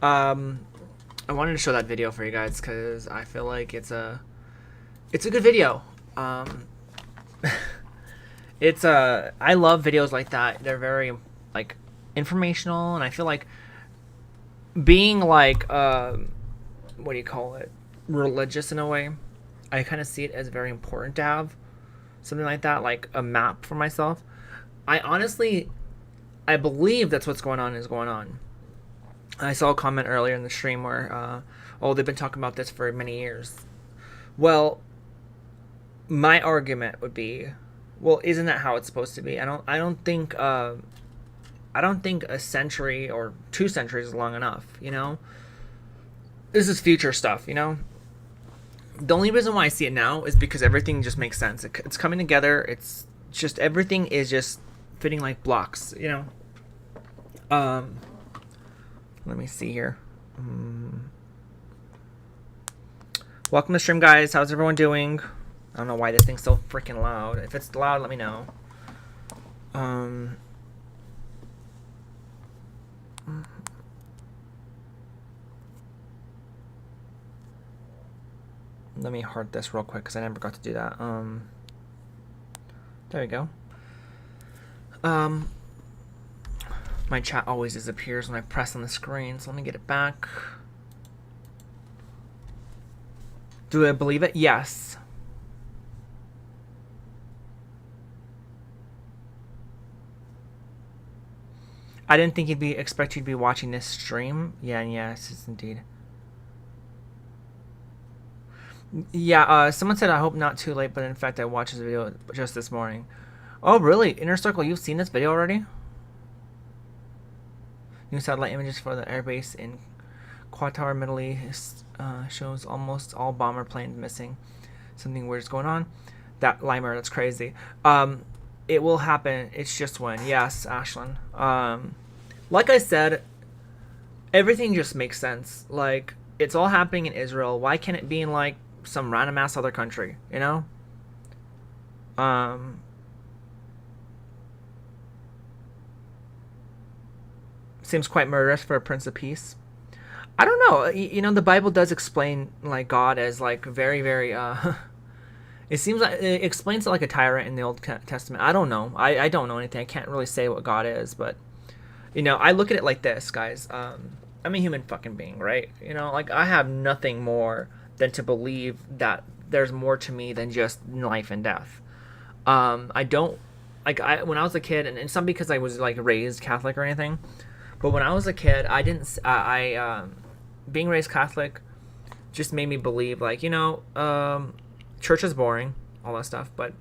I wanted to show that video for you guys because I feel like it's a good video. I love videos like that. They're very, like, informational, and I feel like being, like, what do you call it? Religious in a way. I kind of see it as very important to have something like that, like a map for myself. I believe that's what's going on. I saw a comment earlier in the stream where, they've been talking about this for many years. Well, my argument would be, well, isn't that how it's supposed to be? I don't think a century or 2 centuries is long enough, you know? This is future stuff, you know? The only reason why I see it now is because everything just makes sense. It's coming together. It's just, everything is just fitting like blocks, you know? Let me see here. Welcome to stream, guys. How's everyone doing? I don't know why this thing's so freaking loud. If it's loud, let me know. Let me heart this real quick because I never got to do that. There we go. My chat always disappears when I press on the screen, so let me get it back. Do I believe it? Yes. I didn't think expect you to be watching this stream. Yeah, yes, indeed. Yeah, someone said I hope not too late, but in fact I watched this video just this morning. Oh, really? Inner Circle, you've seen this video already? New satellite images for the airbase in Qatar, Middle East shows almost all bomber planes missing. Something weird is going on. That Limer, that's crazy. It will happen. It's just when. Yes, Ashlyn. Like I said, everything just makes sense. Like, it's all happening in Israel. Why can't it be in, like, some random ass other country, you know? Seems quite murderous for a Prince of Peace. I don't know. You know, the Bible does explain like God as like very, very. It seems like it explains it like a tyrant in the Old Testament. I don't know. I don't know anything. I can't really say what God is, but you know, I look at it like this, guys. I'm a human fucking being, right? You know, like I have nothing more than to believe that there's more to me than just life and death. I don't like when I was a kid, and some because I was like raised Catholic or anything. But when I was a kid, I didn't. Being raised Catholic just made me believe, like, you know, church is boring, all that stuff. But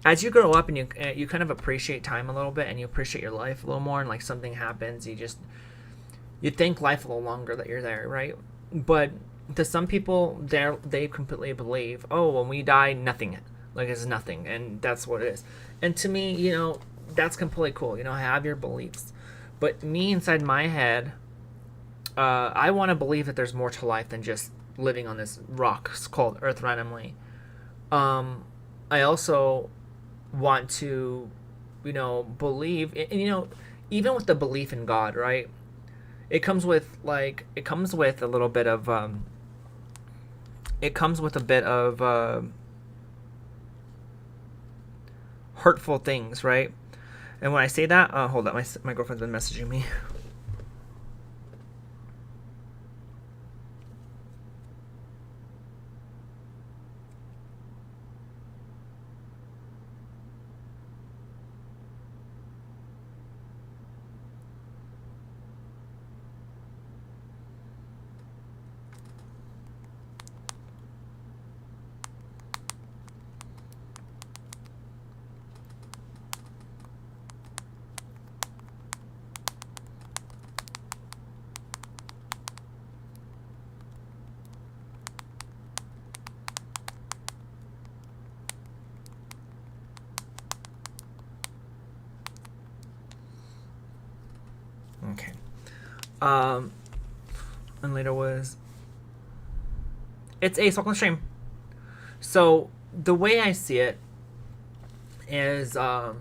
as you grow up and you kind of appreciate time a little bit, and you appreciate your life a little more, and like something happens, you think life a little longer that you're there, right? But to some people, they completely believe, oh, when we die, nothing, like it's nothing, and that's what it is. And to me, you know, that's completely cool. You know, have your beliefs. But me, inside my head, I want to believe that there's more to life than just living on this rock called Earth randomly. I also want to, you know, believe, and you know, even with the belief in God, right? It comes with a little bit of, hurtful things, right? And when I say that, hold up, my girlfriend's been messaging me. Okay. And later was, it's a Stockholm stream. So the way I see it is, I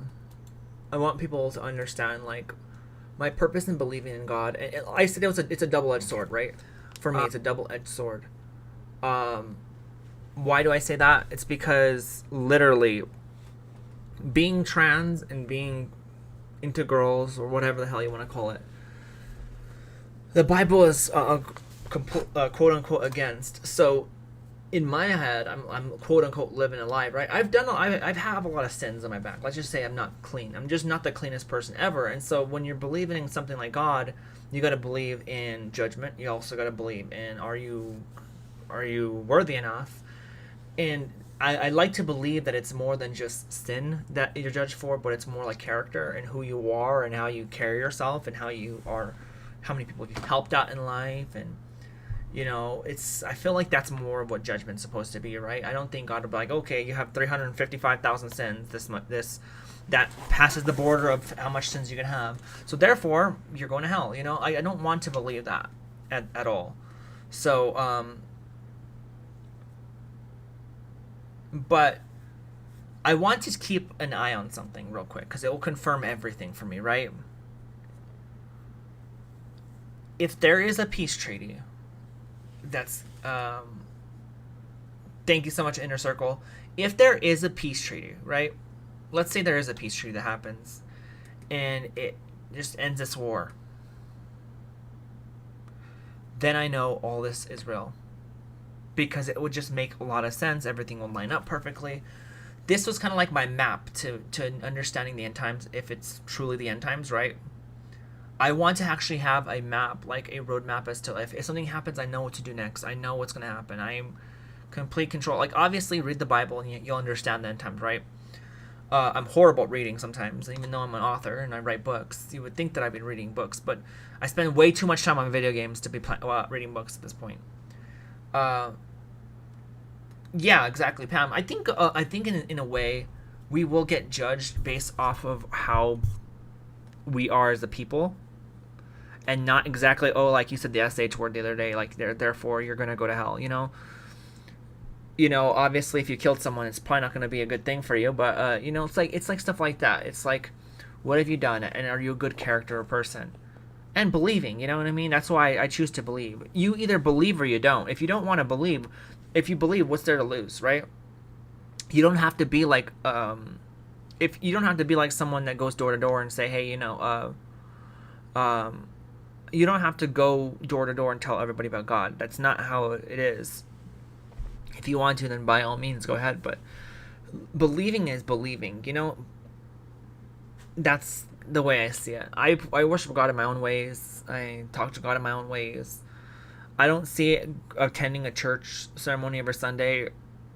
want people to understand like my purpose in believing in God. And I said it's a double-edged sword, right? For me, it's a double-edged sword. Why do I say that? It's because literally being trans and being into girls, or whatever the hell you want to call it, the Bible is quote unquote against. So in my head, I'm quote unquote living a life, right? I have a lot of sins on my back. Let's just say I'm not clean. I'm just not the cleanest person ever. And so when you're believing in something like God, you got to believe in judgment. You also got to believe in, are you worthy enough? And I like to believe that it's more than just sin that you're judged for, but it's more like character and who you are and how you carry yourself and how you are, how many people you've helped out in life. And you know, I feel like that's more of what judgment's supposed to be, right? I don't think God will be like, okay, you have 355,000 sins, this that passes the border of how much sins you can have, so therefore you're going to hell. You know, I don't want to believe that at all. So but I want to keep an eye on something real quick, because it will confirm everything for me, right? If there is a peace treaty that's thank you so much, Inner Circle. If there is a peace treaty, right? Let's say there is a peace treaty that happens and it just ends this war. Then I know all this is real, because it would just make a lot of sense. Everything will line up perfectly. This was kind of like my map to understanding the end times, if it's truly the end times, right? I want to actually have a map, like a roadmap, as to if something happens, I know what to do next. I know what's going to happen. I am complete control. Like, obviously, read the Bible and you'll understand the end times, right? I'm horrible at reading sometimes, even though I'm an author and I write books. You would think that I've been reading books, but I spend way too much time on video games to be reading books at this point. Yeah, exactly, Pam. I think in a way, we will get judged based off of how we are as a people, and not exactly, oh, like you said the SH word the other day, like therefore you're gonna go to hell. You know, obviously if you killed someone, it's probably not gonna be a good thing for you. But you know, it's like stuff like that. It's like, what have you done, and are you a good character or person? and believing, you know what I mean? That's why I choose to believe. You either believe or you don't. If you don't want to believe, if you believe, what's there to lose, right? You don't have to be like if you don't have to be like someone that goes door to door and say, hey, you know, you don't have to go door to door and tell everybody about God. That's not how it is. If you want to, then by all means go ahead, but believing is believing, you know. That's the way I see it. I worship God in my own ways. I talk to God in my own ways. I don't see it, attending a church ceremony every Sunday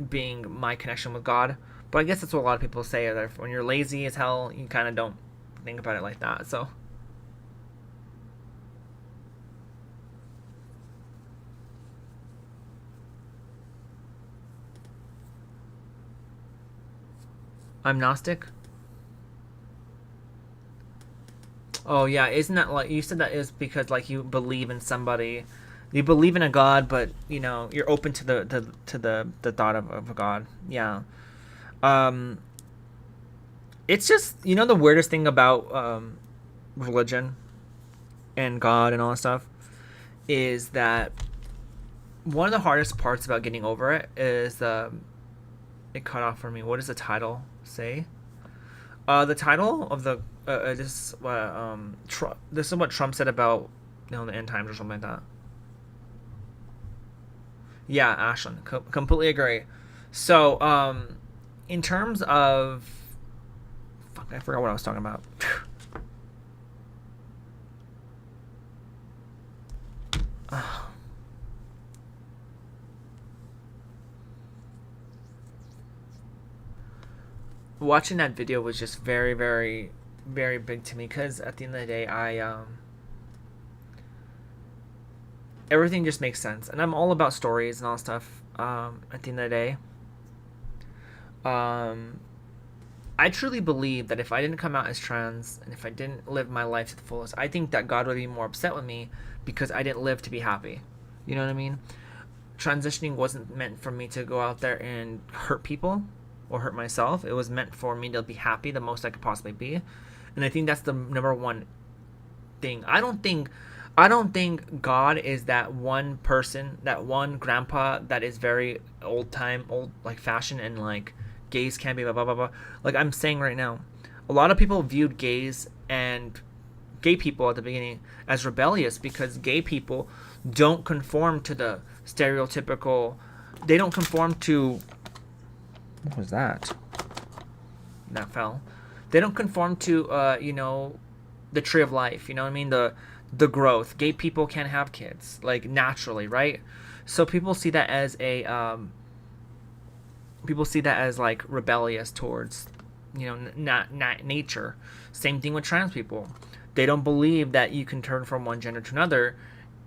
being my connection with God. But I guess that's what a lot of people say, that when you're lazy as hell, you kind of don't think about it like that. So I'm Gnostic. Oh yeah, isn't that like you said that is because like you believe in somebody, you believe in a God, but you know you're open to the thought of a God. Yeah. It's just, you know, the weirdest thing about religion and God and all that stuff is that one of the hardest parts about getting over it is it cut off for me. What does the title say? The title of the this is what Trump said about, you know, the end times or something like that. Yeah, Ashland, completely agree. So in terms of, fuck, I forgot what I was talking about. Watching that video was just very, very, very big to me because at the end of the day, everything just makes sense, and I'm all about stories and all that stuff. At the end of the day, I truly believe that if I didn't come out as trans and if I didn't live my life to the fullest, I think that God would be more upset with me because I didn't live to be happy. You know what I mean? Transitioning wasn't meant for me to go out there and hurt people or hurt myself. It was meant for me to be happy the most I could possibly be. And I think that's the number one thing. I don't think God is that one person, that one grandpa that is very old like fashion and like gays can't be blah blah blah blah. Like I'm saying right now, a lot of people viewed gays and gay people at the beginning as rebellious because gay people don't conform to the stereotypical. They don't conform to. What was that? That fell. They don't conform to you know, the tree of life. You know what I mean? The growth. Gay people can't have kids like naturally, right? So people see that as a people see that as like rebellious towards, you know, not nature. Same thing with trans people. They don't believe that you can turn from one gender to another,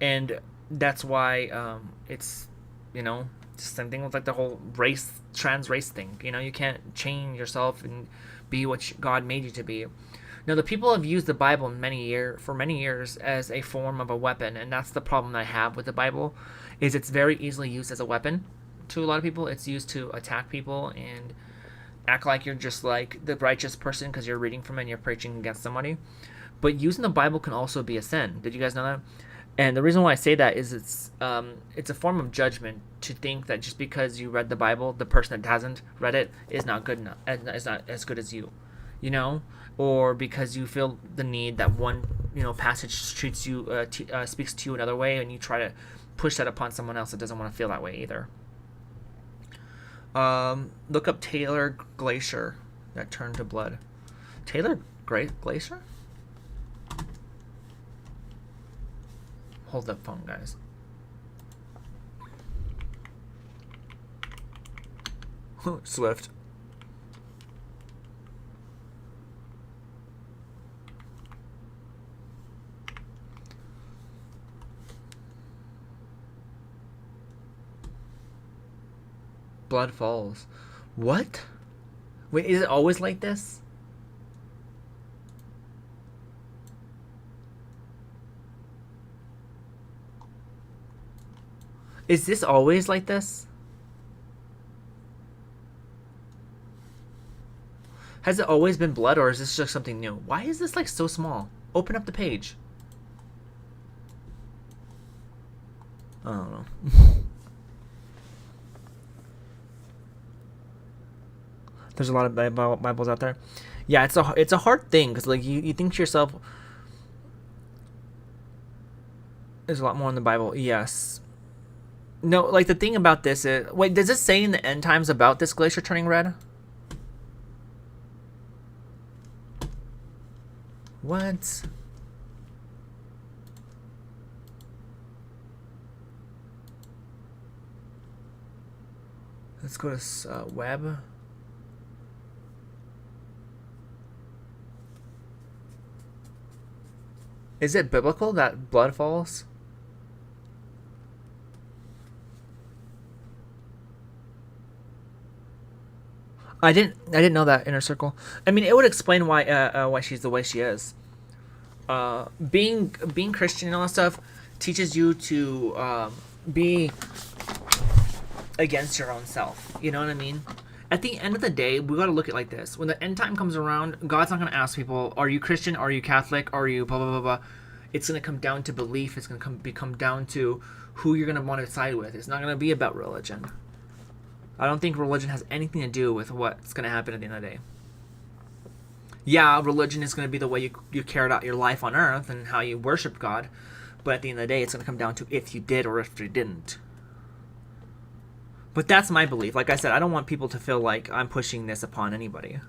and that's why it's, you know, same thing with like the whole trans race thing. You know, you can't change yourself and be what God made you to be. Now, the people have used the Bible for many years as a form of a weapon, and that's the problem that I have with the Bible, is it's very easily used as a weapon to a lot of people. It's used to attack people and act like you're just like the righteous person because you're reading from it and you're preaching against somebody. But using the Bible can also be a sin. Did you guys know that? And the reason why I say that is it's a form of judgment to think that just because you read the Bible, the person that hasn't read it is not good enough, is not as good as you, you know, or because you feel the need that one, you know, passage treats you speaks to you another way, and you try to push that upon someone else that doesn't want to feel that way either. Look up Taylor Glacier that turned to blood. Taylor Glacier? Hold that phone, guys. Swift. Blood Falls. What? Wait, is it always like this? Is this always like this? Has it always been blood, or is this just something new? Why is this like so small? Open up the page. I don't know. There's a lot of Bibles out there. Yeah, it's a hard thing because like you think to yourself, there's a lot more in the Bible. Yes. No, like the thing about this is, wait, does it say in the end times about this glacier turning red? What? Let's go to web. Is it biblical that blood falls? I didn't know that, Inner Circle. I mean, it would explain why she's the way she is. Being Christian and all that stuff teaches you to be against your own self. You know what I mean? At the end of the day, we got to look at it like this. When the end time comes around, God's not going to ask people, are you Christian? Are you Catholic? Are you blah, blah, blah, blah. It's going to come down to belief. It's going to come down to who you're going to want to side with. It's not going to be about religion. I don't think religion has anything to do with what's going to happen at the end of the day. Yeah, religion is going to be the way you carried out your life on earth and how you worship God. But at the end of the day, it's going to come down to if you did or if you didn't. But that's my belief. Like I said, I don't want people to feel like I'm pushing this upon anybody.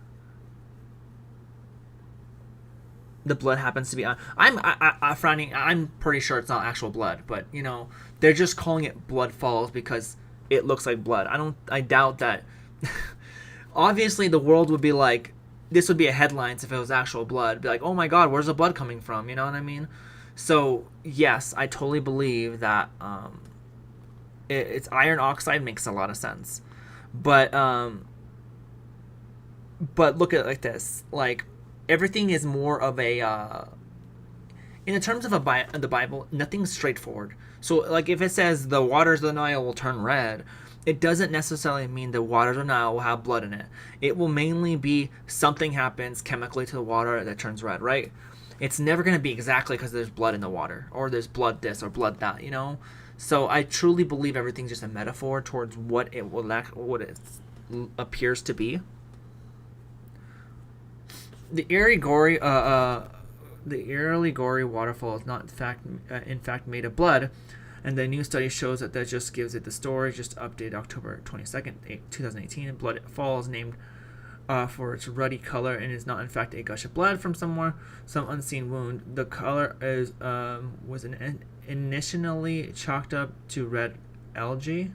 The blood happens to be... I'm frowning. I'm pretty sure it's not actual blood. But, you know, they're just calling it blood falls because it looks like blood. I doubt that... Obviously, the world would be like... This would be a headlines if it was actual blood. Be like, oh my god, where's the blood coming from? You know what I mean? So, yes, I totally believe that... it's iron oxide makes a lot of sense, but look at it like this: like everything is more of a in the terms of the Bible, nothing's straightforward. So, like if it says the waters of the Nile will turn red, it doesn't necessarily mean the waters of the Nile will have blood in it. It will mainly be something happens chemically to the water that turns red, right? It's never going to be exactly because there's blood in the water or there's blood this or blood that, you know. So I truly believe everything's just a metaphor towards what it appears to be. The Early Gory waterfall is not in fact made of blood, and the new study shows that just gives it the story. Just updated October 22nd, 2018. Blood falls named for its ruddy color and is not in fact a gush of blood from some unseen wound. The color was initially chalked up to red algae,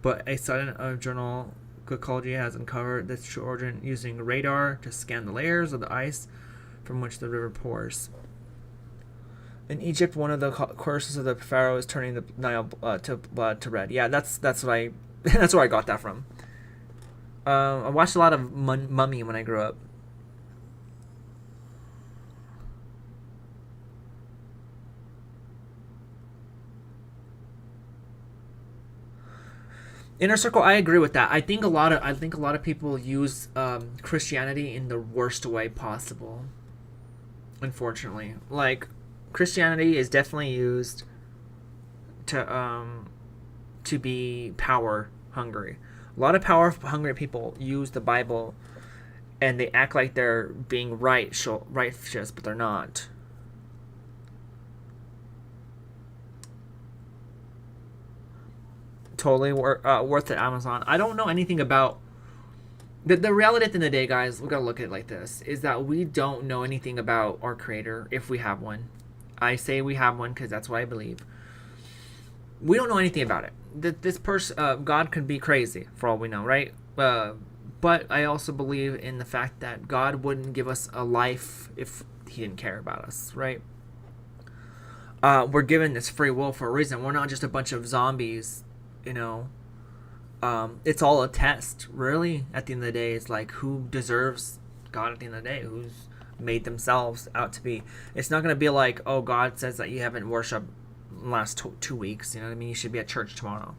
but a study of journal Ecology has uncovered its true origin using radar to scan the layers of the ice from which the river pours. In Egypt, one of the curses of the pharaoh is turning the Nile to blood to red. Yeah, that's what that's where I got that from. I watched a lot of Mummy when I grew up. Inner Circle, I agree with that. I think a lot of people use Christianity in the worst way possible. Unfortunately, like Christianity is definitely used to be power hungry. A lot of power hungry people use the Bible, and they act like they're being righteous, but they're not. Totally worth it, Amazon. I don't know anything about the reality at the end of the day, guys. We gotta look at it like this: is that we don't know anything about our Creator if we have one. I say we have one because that's what I believe. We don't know anything about it. That this person, God, could be crazy for all we know, right? But I also believe in the fact that God wouldn't give us a life if He didn't care about us, right? We're given this free will for a reason. We're not just a bunch of zombies. You know, it's all a test, really. At the end of the day, it's like who deserves God at the end of the day, who's made themselves out to be. It's not going to be like, oh, God says that you haven't worshipped the last 2 weeks. You know what I mean? You should be at church tomorrow.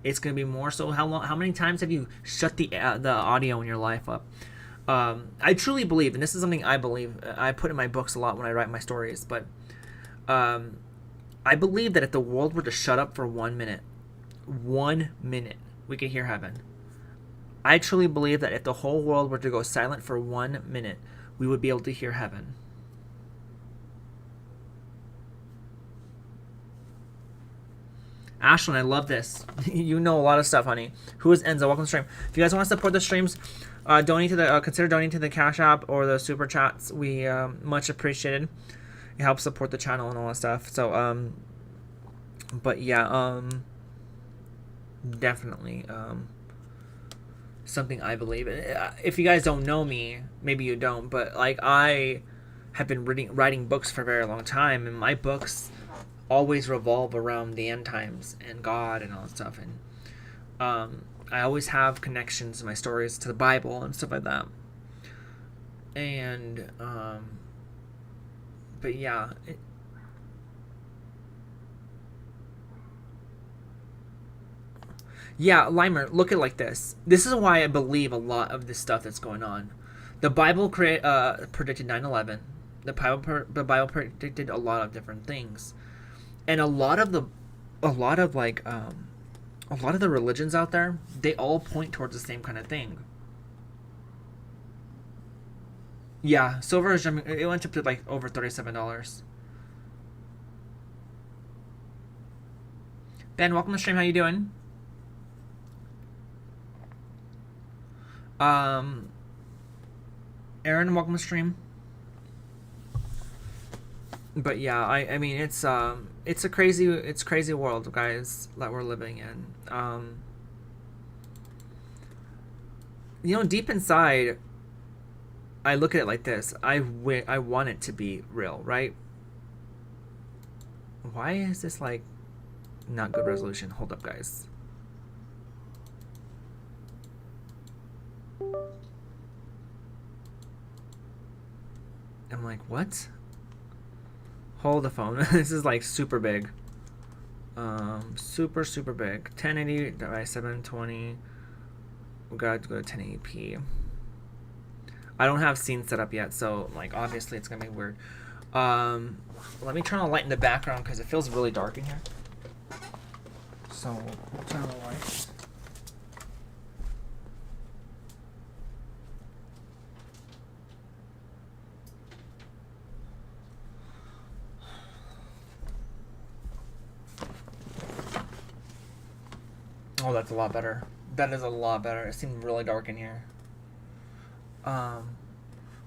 It's going to be more so how many times have you shut the audio in your life up? I truly believe, and this is something I believe, I put in my books a lot when I write my stories, but I believe that if the world were to shut up for 1 minute, 1 minute, we could hear heaven. I truly believe that if the whole world were to go silent for 1 minute, we would be able to hear heaven. Ashlyn, I love this. You know a lot of stuff, honey. Who is Enzo? Welcome to the stream. If you guys want to support the streams, donate to the consider donating to the Cash App or the Super Chats. We much appreciated. It helps support the channel and all that stuff. So but yeah, definitely something I believe in. If you guys don't know me, maybe you don't, but like I have been writing books for a very long time, and my books always revolve around the end times and God and all that stuff, and I always have connections in my stories to the Bible and stuff like that. And but yeah, yeah, Limer, look at it like this. This is why I believe a lot of this stuff that's going on. The Bible predicted 9/11. The Bible predicted a lot of different things. And a lot of the religions out there, they all point towards the same kind of thing. Yeah, silver is jumping. It went up to like over $37. Ben, welcome to the stream. How you doing? Aaron, welcome to the stream. But yeah, I mean it's a crazy world, guys, that we're living in. You know, deep inside, I look at it like this. I want it to be real, right? Why is this like not good resolution? Hold up, guys. I'm like, what? Hold the phone. This is like super big. Super big. 1080 by 720. We gotta go to 1080p. I don't have scenes set up yet, so like obviously it's gonna be weird. Let me turn on the light in the background because it feels really dark in here. So we'll turn on the light. Oh, that's a lot better. That is a lot better. It seemed really dark in here.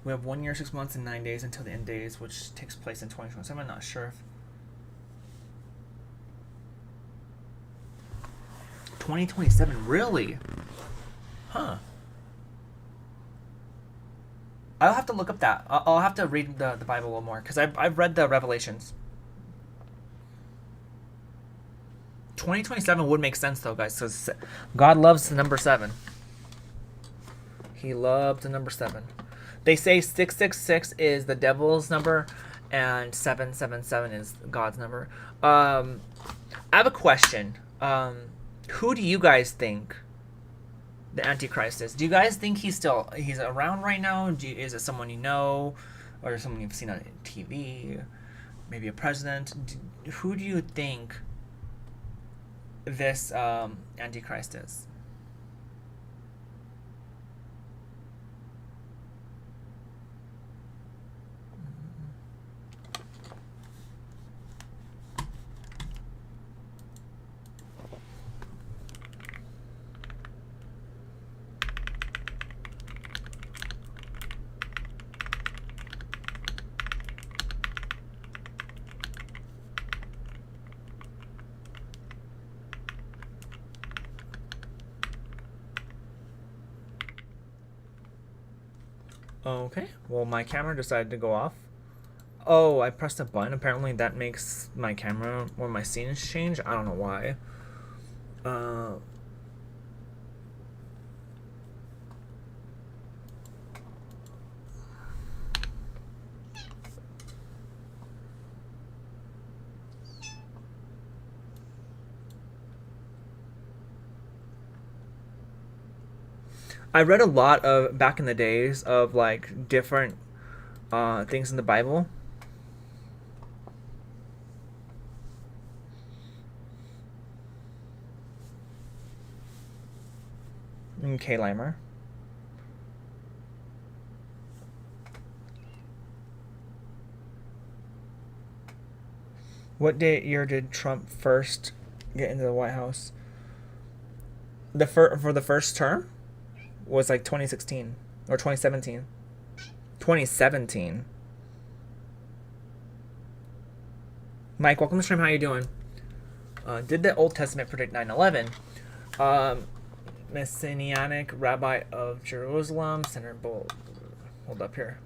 We have 1 year, 6 months, and 9 days until the end days, which takes place in 2027. I'm not sure if 2027, really? Huh. I'll have to look up that. I'll have to read the Bible a little more, because I've read the Revelations. 2027 would make sense though, guys, because God loves the number 7. He loves the number 7. They say 666 is the devil's number and 777 is God's number. I have a question. Who do you guys think the Antichrist is? Do you guys think he's around right now? Is it someone you know, or someone you've seen on TV? Maybe a president? Who do you think this Antichrist is? Okay, well my camera decided to go off. Oh, I pressed a button. Apparently that makes my camera or my scenes change. I don't know why. I read a lot of back in the days of like different things in the Bible. Okay, Limer. What year did Trump first get into the White House? For the first term was like 2016 or 2017. 2017. Mike, welcome to the stream. How you doing? Did the Old Testament predict 9/11? Messianic Rabbi of Jerusalem, Senator Bull. Hold up here.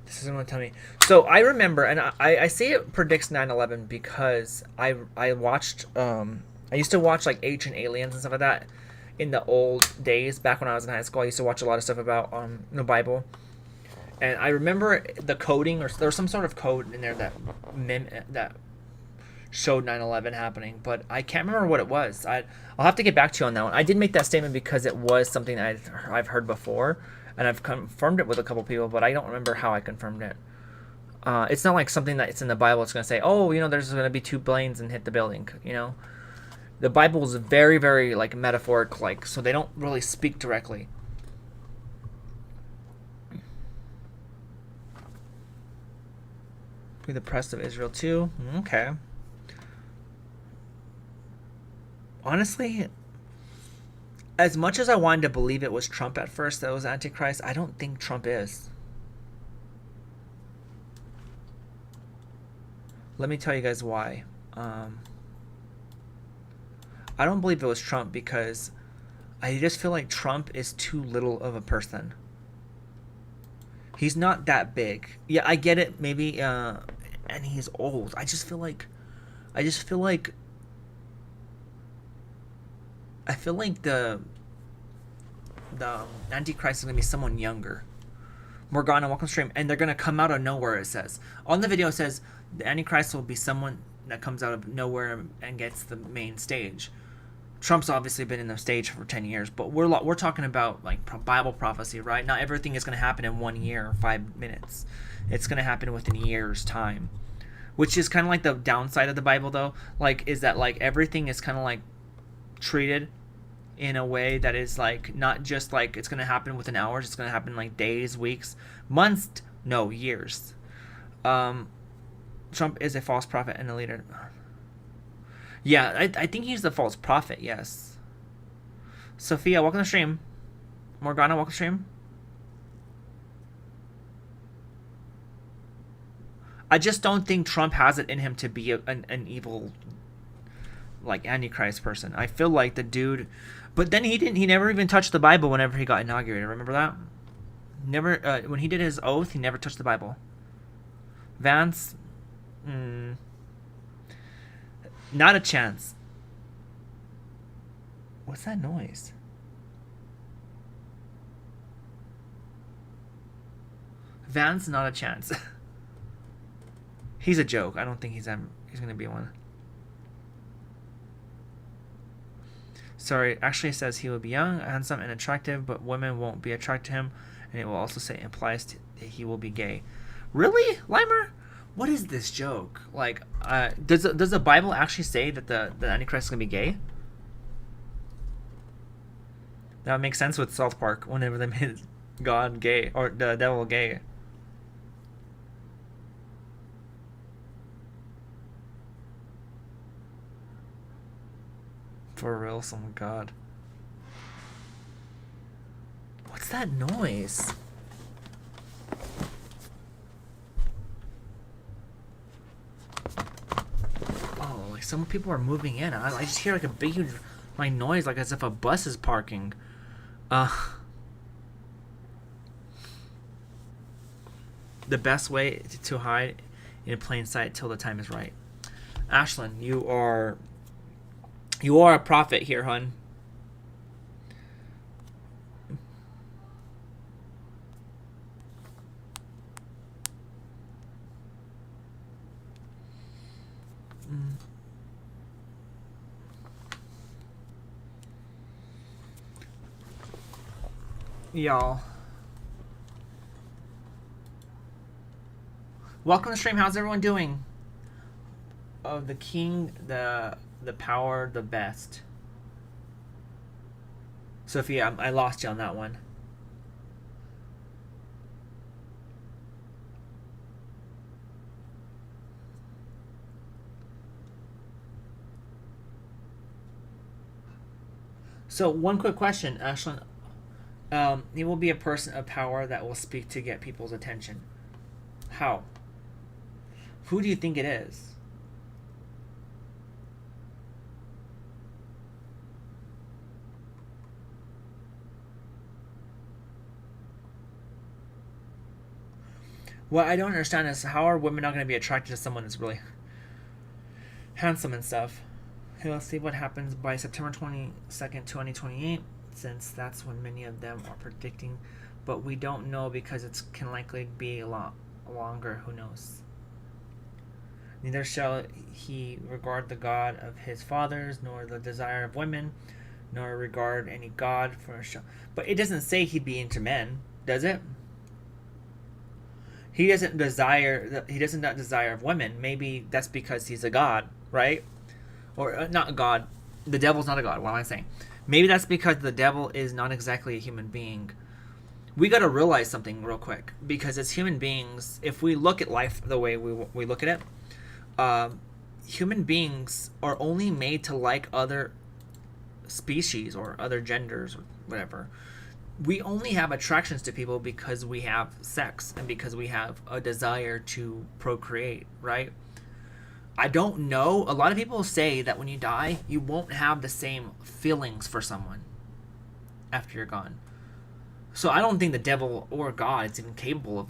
This isn't going to tell me. So I remember, and I say it predicts 9/11 because I watched, I used to watch like Ancient Aliens and stuff like that in the old days, back when I was in high school. I used to watch a lot of stuff about the Bible. And I remember the coding, or there was some sort of code in there that showed 9/11 happening, but I can't remember what it was. I'll have to get back to you on that one. I did make that statement because it was something that I've heard before, and I've confirmed it with a couple people, but I don't remember how I confirmed it. It's not like something that's in the Bible. It's going to say, oh, there's going to be 2 planes and hit the building, The Bible is very, very, like, metaphoric, like, so they don't really speak directly. Be the press of Israel too. Okay. Honestly, as much as I wanted to believe it was Trump at first that was Antichrist, I don't think Trump is. Let me tell you guys why. I don't believe it was Trump because I just feel like Trump is too little of a person. He's not that big. Yeah, I get it. Maybe, and he's old. I feel like the Antichrist is gonna be someone younger. Morgana, welcome to stream, and they're gonna come out of nowhere. It says on the video. It says the Antichrist will be someone that comes out of nowhere and gets the main stage. Trump's obviously been in the stage for 10 years, but we're talking about like Bible prophecy, right? Not everything is going to happen in 1 year or 5 minutes. It's going to happen within a year's time, which is kind of like the downside of the Bible, though. Like, is that like everything is kind of like treated in a way that is like not just like it's going to happen within hours. It's going to happen like days, weeks, months, no, years. Trump is a false prophet and a leader. Yeah, I think he's the false prophet, yes. Sophia, welcome to the stream. Morgana, welcome to the stream. I just don't think Trump has it in him to be an evil, like, Antichrist person. I feel like the dude... But then he never even touched the Bible whenever he got inaugurated. Remember that? Never, when he did his oath, he never touched the Bible. Vance... Not a chance. What's that noise? Vance, not a chance. He's a joke. I don't think he's gonna be one. Sorry, actually it says he will be young, handsome, and attractive, but women won't be attracted to him, and it will also say implies that he will be gay. Really, Limer? What is this joke? Like, does the Bible actually say that the Antichrist is gonna be gay? That would make sense with South Park whenever they made God gay or the devil gay. For real, oh my God. What's that noise? Like some people are moving in. I just hear like a big huge like noise, like as if a bus is parking. The best way to hide in plain sight till the time is right. Ashlyn, you are a prophet here, hun. Y'all, welcome to the stream. How's everyone doing? Of the king, the power, the best. Sophia, I lost you on that one. So, one quick question, Ashlyn. He will be a person of power that will speak to get people's attention. How? Who do you think it is? What I don't understand is how are women not going to be attracted to someone that's really handsome and stuff? Okay, let's see what happens by September 22nd, 2028, since that's when many of them are predicting. But we don't know because it can likely be a lot longer. Who knows? Neither shall he regard the God of his fathers, nor the desire of women, nor regard any God for a show. But it doesn't say he'd be into men, does it? He doesn't not desire of women. Maybe that's because he's a god, right? Or not a god. The devil's not a god. What am I saying? Maybe that's because the devil is not exactly a human being. We got to realize something real quick, because as human beings, if we look at life the way we look at it, human beings are only made to like other species or other genders or whatever. We only have attractions to people because we have sex and because we have a desire to procreate, right? I don't know. A lot of people say that when you die, you won't have the same feelings for someone after you're gone. So I don't think the devil or God is even capable of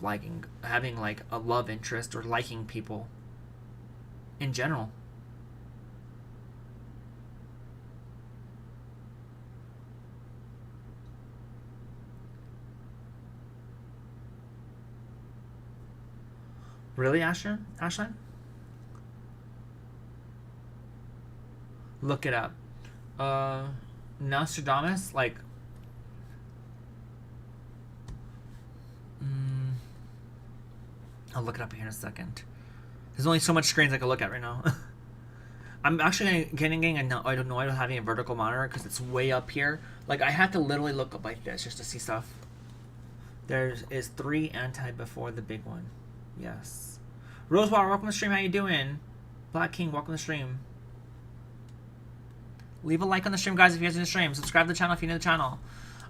having like a love interest or liking people in general. Really, Ashlyn? Look it up. Nostradamus, I'll look it up here in a second. There's only so much screens I can look at right now. I'm actually getting I don't know why I'm having a vertical monitor because it's way up here. Like, I have to literally look up like this just to see stuff. There is 3 anti before the big one. Yes. Rosewater, welcome to the stream. How you doing? Black King, welcome to the stream. Leave a like on the stream, guys, if you guys are in the stream. Subscribe to the channel if you're new to the channel.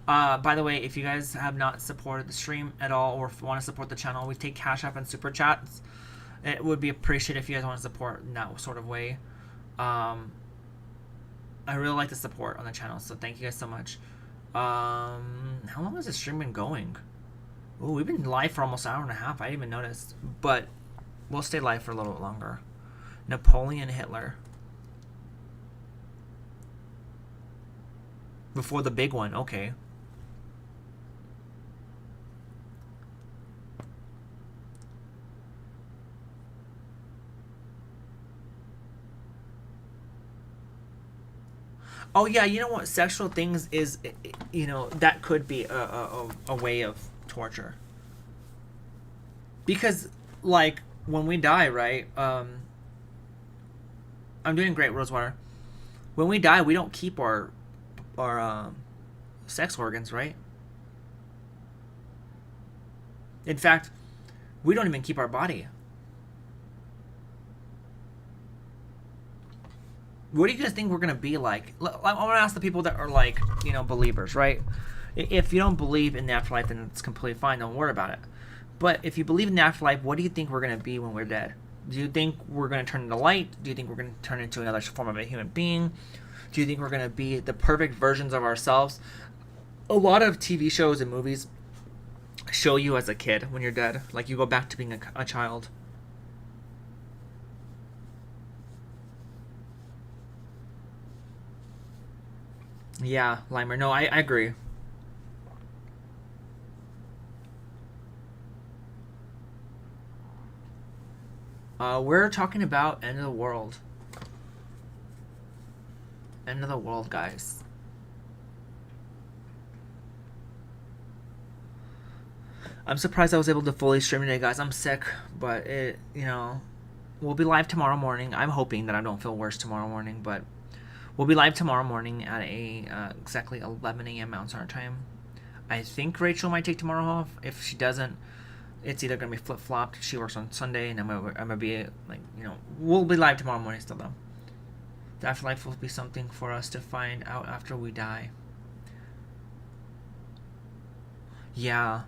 By the way, if you guys have not supported the stream at all or want to support the channel, we take Cash App and Super Chats. It would be appreciated if you guys want to support in that sort of way. I really like the support on the channel, so thank you guys so much. How long has the stream been going? Ooh, we've been live for almost an hour and a half. I didn't even notice. But we'll stay live for a little bit longer. Napoleon Hitler. Before the big one, okay. Oh yeah, you know what? Sexual things is, you know, that could be a way of torture. Because, like, when we die, right? I'm doing great, Rosewater. When we die, we don't keep our sex organs, right? In fact, we don't even keep our body. What do you guys think we're gonna be like? I want to ask the people that are like, you know, believers, right? If you don't believe in the afterlife, then it's completely fine. Don't worry about it. But if you believe in the afterlife, what do you think we're gonna be when we're dead? Do you think we're gonna turn into light? Do you think we're gonna turn into another form of a human being? Do you think we're gonna be the perfect versions of ourselves? A lot of TV shows and movies show you as a kid when you're dead. Like, you go back to being a child. Yeah, Limer. No, I agree. We're talking about end of the world. End of the world, guys. I'm surprised I was able to fully stream today, guys. I'm sick, but we'll be live tomorrow morning. I'm hoping that I don't feel worse tomorrow morning, but We'll be live tomorrow morning at exactly 11 a.m. Mountain Standard Time. I think Rachel might take tomorrow off. If she doesn't, it's either gonna be flip flopped. She works on Sunday, and I'm gonna be like, we'll be live tomorrow morning still though. The afterlife will be something for us to find out after we die. Yeah.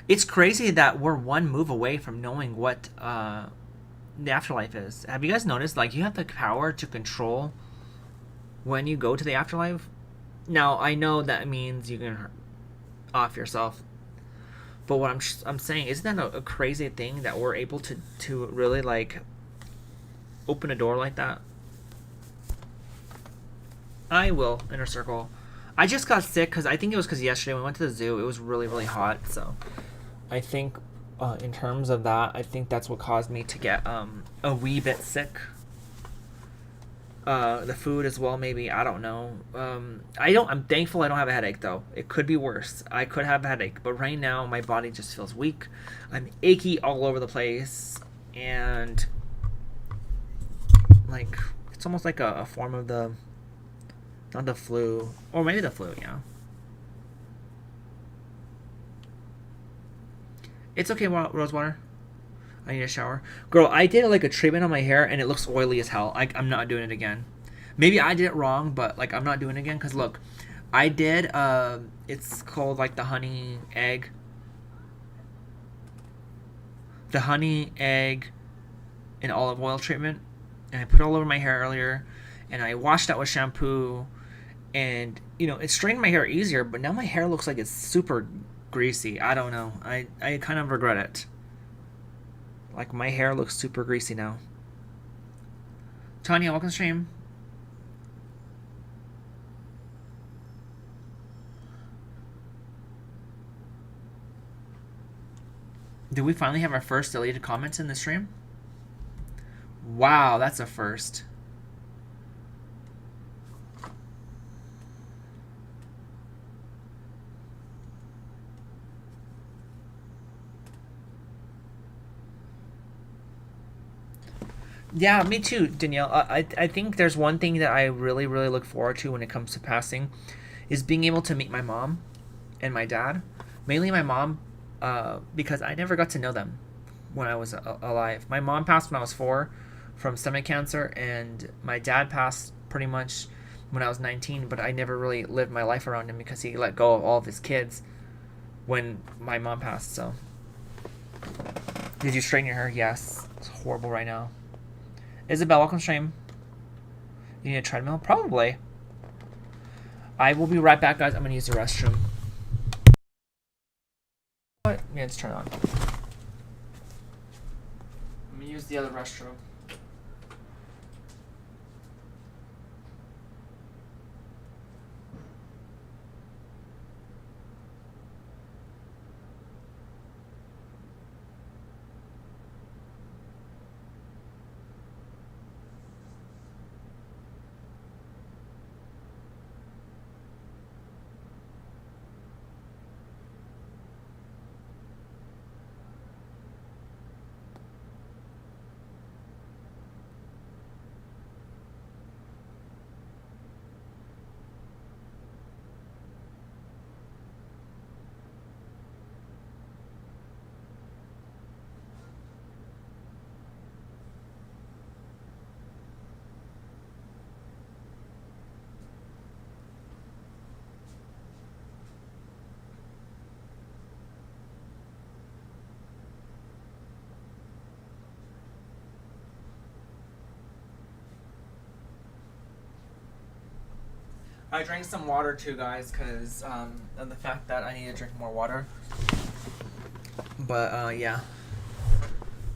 It's crazy that we're one move away from knowing what the afterlife is. Have you guys noticed, like, you have the power to control when you go to the afterlife? Now, I know that means you can off yourself, but what I'm saying, isn't that a crazy thing that we're able to really, like, open a door like that? I will, Inner Circle. I just got sick because I think it was because yesterday when we went to the zoo, it was really, really hot, so I think in terms of that, I think that's what caused me to get a wee bit sick. The food as well, maybe, I don't know. I'm thankful I don't have a headache though. It could be worse. I could have a headache, but right now my body just feels weak. I'm achy all over the place, and like it's almost like a form of not the flu, or maybe the flu, yeah. It's okay, Rosewater. I need a shower. Girl, I did like a treatment on my hair and it looks oily as hell. I'm not doing it again. Maybe I did it wrong, but like I'm not doing it again. Because look, I did, it's called like the honey egg. The honey egg and olive oil treatment. And I put it all over my hair earlier. And I washed out with shampoo. And, it straightened my hair easier. But now my hair looks like it's super greasy. I don't know. I kind of regret it. Like, my hair looks super greasy now. Tanya, welcome to stream. Did we finally have our first deleted comments in the stream? Wow, that's a first. Yeah, me too, Danielle. I think there's one thing that I really, really look forward to when it comes to passing is being able to meet my mom and my dad. Mainly my mom, because I never got to know them when I was alive. My mom passed when I was 4 from stomach cancer, and my dad passed pretty much when I was 19, but I never really lived my life around him because he let go of all of his kids when my mom passed, so. Did you straighten your hair? Yes. It's horrible right now. Isabel, welcome to stream. You need a treadmill? Probably. I will be right back, guys. I'm going to use the restroom. What? Yeah, let's turn it on. I'm going to use the other restroom. I drank some water too, guys, because of the fact that I need to drink more water. But, yeah.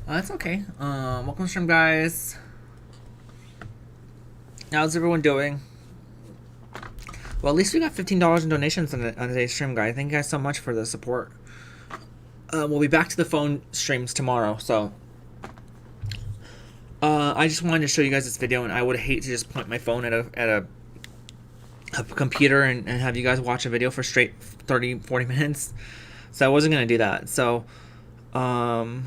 That's okay. Welcome to stream, guys. How's everyone doing? Well, at least we got $15 in donations on today's stream, guys. Thank you guys so much for the support. We'll be back to the phone streams tomorrow, so. I just wanted to show you guys this video, and I would hate to just point my phone at a computer and have you guys watch a video for straight 30-40 minutes, so I wasn't gonna do that. So but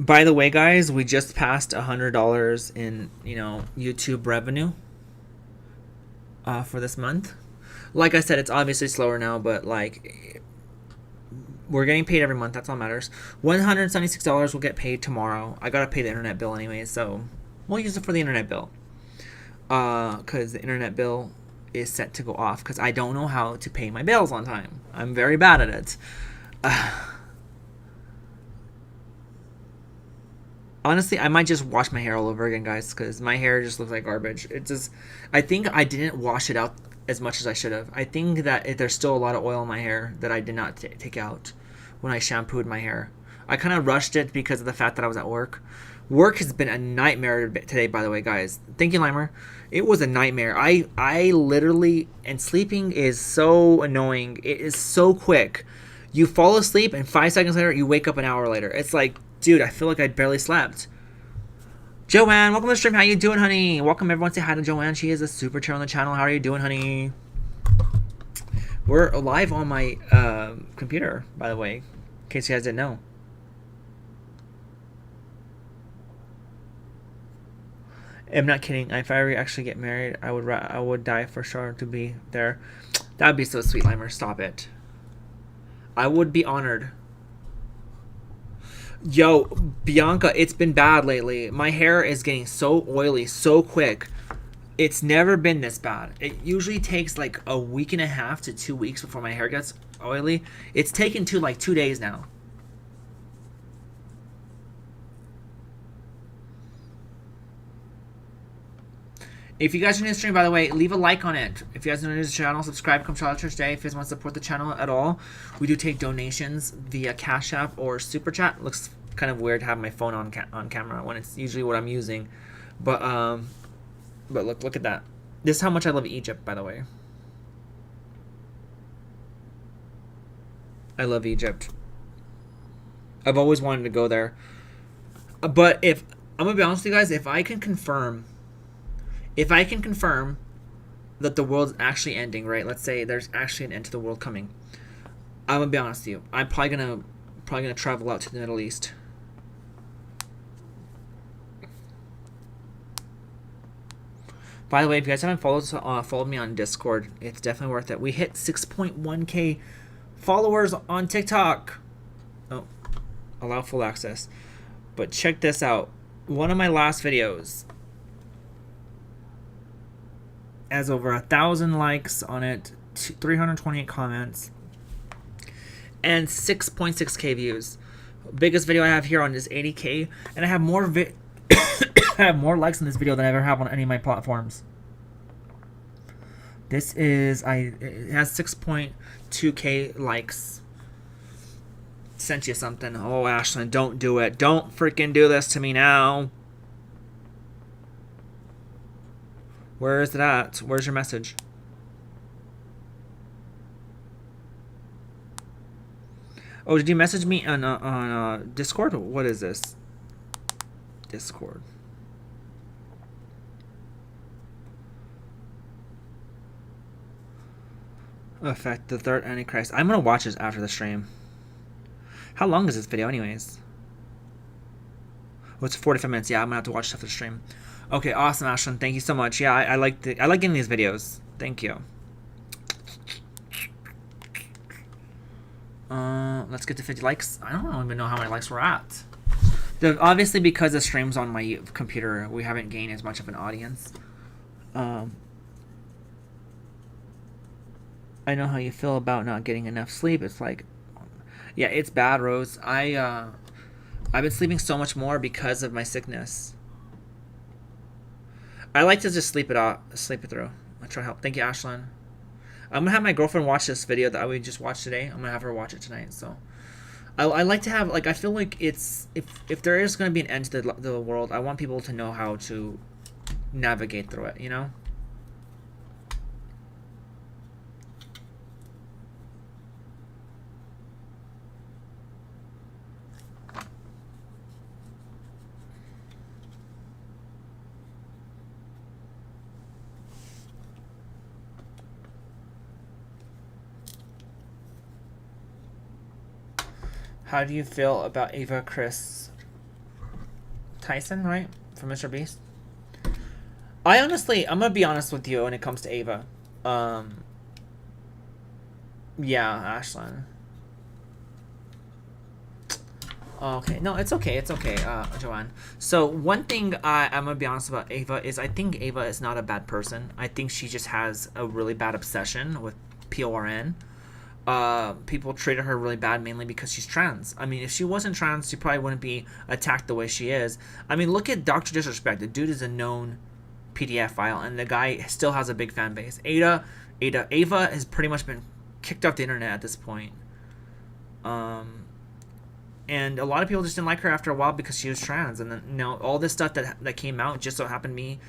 By the way, guys, we just passed $100 in, you know, YouTube revenue for this month. Like I said, it's obviously slower now, but like we're getting paid every month. That's all that matters. $176 will get paid tomorrow. I gotta pay the internet bill anyway, so we'll use it for the internet bill. Because the internet bill is set to go off because I don't know how to pay my bills on time. I'm very bad at it. Honestly, I might just wash my hair all over again, guys, because my hair just looks like garbage. It just, I think I didn't wash it out as much as I should have. I think that there's still a lot of oil in my hair that I did not take out when I shampooed my hair. I kind of rushed it because of the fact that I was at work. Work has been a nightmare today, by the way, guys. Thank you, Limer. It was a nightmare. I literally, and sleeping is so annoying. It is so quick. You fall asleep, and 5 seconds later, you wake up an hour later. It's like, dude, I feel like I barely slept. Joanne, welcome to the stream. How you doing, honey? Welcome, everyone. Say hi to Joanne. She is a super chair on the channel. How are you doing, honey? We're live on my computer, by the way, in case you guys didn't know. I'm not kidding. If I ever actually get married, I would die for sure to be there. That would be so sweet, Limer. Stop it. I would be honored. Yo, Bianca, it's been bad lately. My hair is getting so oily so quick. It's never been this bad. It usually takes like a week and a half to 2 weeks before my hair gets oily. It's taken to like 2 days now. If you guys are new to the stream, by the way, leave a like on it. If you guys are new to the channel, subscribe, come Charoletteers today. If you guys want to support the channel at all, we do take donations via Cash App or Super Chat. Looks kind of weird to have my phone on camera when it's usually what I'm using. But look at that. This is how much I love Egypt, by the way. I love Egypt. I've always wanted to go there. But if I'm gonna be honest with you guys, if I can confirm that the world's actually ending, right? Let's say there's actually an end to the world coming. I'm gonna be honest with you. I'm probably gonna travel out to the Middle East. By the way, if you guys haven't followed me on Discord, it's definitely worth it. We hit 6.1k followers on TikTok. Oh, allow full access. But check this out. One of my last videos has over 1,000 likes on it, 328 comments, and 6.6k views. Biggest video I have here on is 80k, and I have more I have more likes in this video than I ever have on any of my platforms. This is it has 6.2k likes. Sent you something. Oh, Ashlyn, don't do it. Don't freaking do this to me now. Where is it at? Where's your message? Oh, did you message me on Discord? What is this? Discord. Effect the third Antichrist. I'm gonna watch this after the stream. How long is this video, anyways? Oh, it's 45 minutes. Yeah, I'm gonna have to watch this after the stream. Okay, awesome, Ashlyn. Thank you so much. Yeah, I like getting these videos. Thank you. Let's get to 50 likes. I don't even know how many likes we're at. Obviously, because the stream's on my computer, we haven't gained as much of an audience. I know how you feel about not getting enough sleep. It's like, yeah, it's bad, Rose. I've been sleeping so much more because of my sickness. I like to just sleep it through. I try to help. Thank you, Ashlyn. I'm gonna have my girlfriend watch this video that we just watched today. I'm gonna have her watch it tonight. So, I like to have, like, I feel like it's if there is gonna be an end to the world, I want people to know how to navigate through it. You know. How do you feel about Ava Chris Tyson, right? From Mr. Beast. I'm gonna be honest with you when it comes to Ava. Yeah, Ashlyn. Okay, no, it's okay, Joanne. So one thing I'm gonna be honest about Ava is I think Ava is not a bad person. I think she just has a really bad obsession with PORN. People treated her really bad mainly because she's trans. I mean, if she wasn't trans, she probably wouldn't be attacked the way she is. I mean, look at Dr. Disrespect. The dude is a known PDF file, and the guy still has a big fan base. Ava has pretty much been kicked off the internet at this point. And a lot of people just didn't like her after a while because she was trans. And then, all this stuff that came out just so happened to be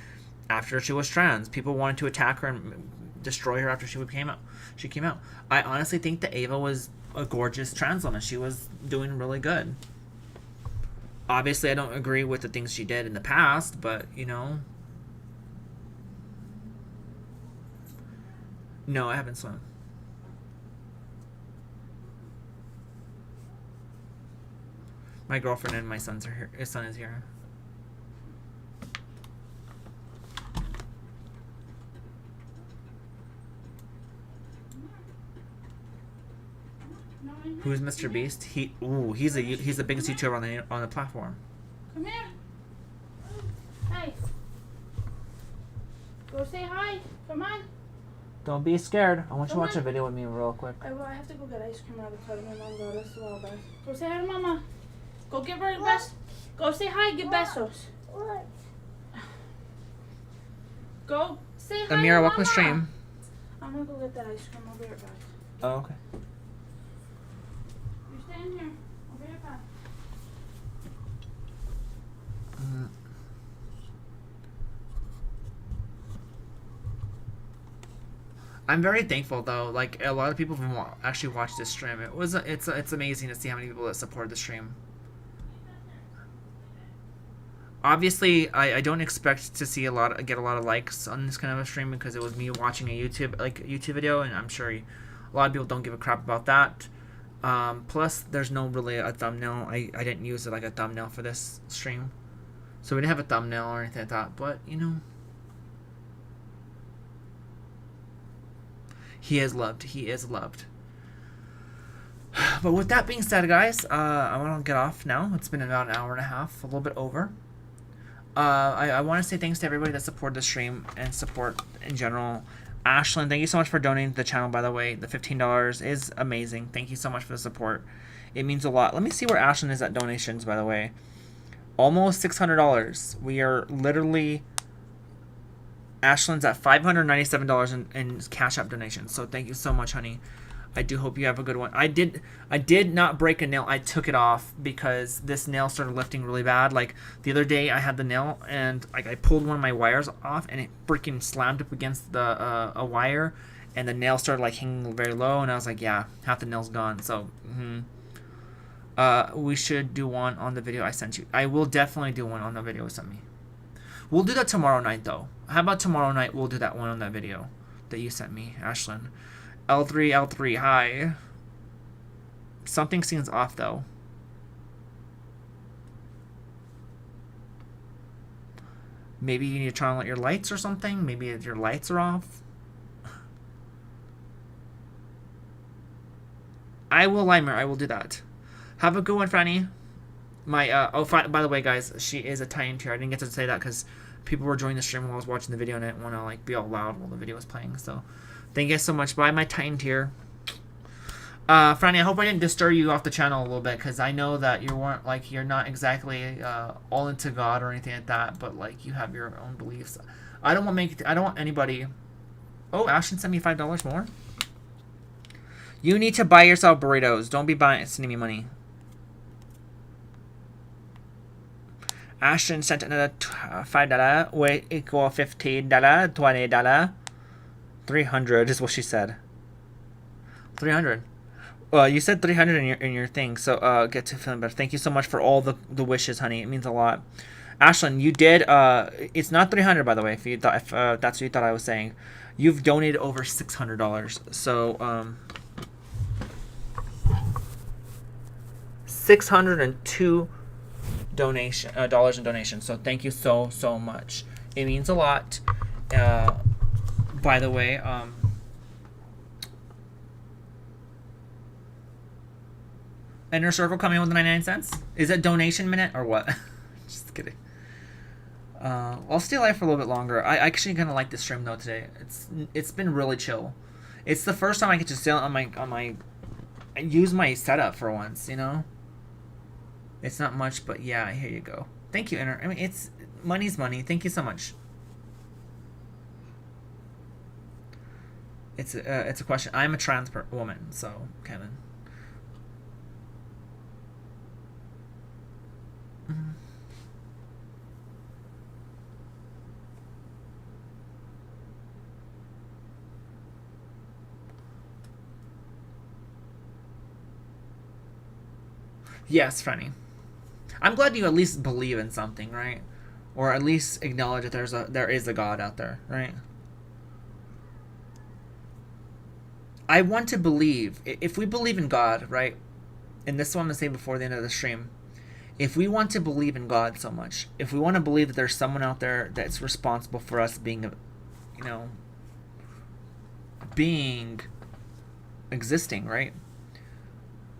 after she was trans. People wanted to attack her and destroy her after she came out. I honestly think that Ava was a gorgeous trans woman. She was doing really good. Obviously, I don't agree with the things she did in the past, but, No, I haven't swum. My girlfriend and my sons are here. His son is here. Who's Mr. Beast? He's the biggest YouTuber on the platform. Come here. Hey. Go say hi. Come on. Don't be scared. I want you to watch a video with me real quick. I have to go get ice cream out of the car. My mom got us all back. Go say hi to Mama. Go give her a best. Go say hi. Give besos. What? Go say hi. Amira, to welcome to Mama. stream. I'm gonna go get that ice cream. I'll be right back. Oh, okay. You stay in here. I'll be right back. I'm very thankful though. Like a lot of people have actually watched this stream. It's amazing to see how many people that support the stream. Obviously, I don't expect to see get a lot of likes on this kind of a stream because it was me watching a YouTube video, and I'm sure a lot of people don't give a crap about that. Plus, there's no really a thumbnail. I didn't use it like a thumbnail for this stream, so we didn't have a thumbnail or anything like that. But he is loved. He is loved. But with that being said, guys, I want to get off now. It's been about an hour and a half, a little bit over. I want to say thanks to everybody that supported the stream and support in general. Ashlyn, thank you so much for donating to the channel, by the way. The $15 is amazing. Thank you so much for the support. It means a lot. Let me see where Ashlyn is at donations, by the way. Almost $600. We are literally... Ashlyn's at $597 in Cash App donations. So thank you so much, honey. I do hope you have a good one. I did not break a nail. I took it off because this nail started lifting really bad. Like the other day I had the nail and like I pulled one of my wires off and it freaking slammed up against the a wire and the nail started like hanging very low and I was like, yeah, half the nail's gone. So we should do one on the video I sent you. I will definitely do one on the video you sent me. We'll do that tomorrow night though. How about tomorrow night we'll do that one on that video that you sent me, Ashlyn. L3, hi. Something seems off, though. Maybe you need to turn on your lights or something? Maybe your lights are off? I will, Limer. I will do that. Have a good one, Franny. My, by the way, guys, she is a Titan tier. I didn't get to say that because people were joining the stream while I was watching the video and I didn't want to, like, be all loud while the video was playing, so... Thank you guys so much. Bye, my Titan tier. Franny, I hope I didn't disturb you off the channel a little bit, because I know that you're not exactly all into God or anything like that, but like you have your own beliefs. I don't want anybody. Oh, Ashton sent me $5 more. You need to buy yourself burritos. Don't be sending me money. Ashton sent another $5, which equal $15, $20. 300 is what she said. 300. Well, you said 300 in your thing, so get to feeling better. Thank you so much for all the wishes, honey. It means a lot. Ashlyn, you did. It's not 300, by the way. If that's what you thought I was saying, you've donated over $600. So $602 donation dollars in donation. So thank you so much. It means a lot. By the way, Inner Circle coming in with 99 cents. Is it donation minute or what? Just kidding. I'll stay alive for a little bit longer. I actually kind of like this stream though today. It's been really chill. It's the first time I get to stay on my use my setup for once. You know. It's not much, but yeah, here you go. Thank you, Inner. I mean, it's money's money. Thank you so much. It's a question. I'm a trans woman, so Kevin. Yes, Franny. I'm glad you at least believe in something, right? Or at least acknowledge that there is a God out there, right? I want to believe, if we believe in God, right? And this is what I'm going to say before the end of the stream. If we want to believe in God so much, if we want to believe that there's someone out there that's responsible for us being, existing, right?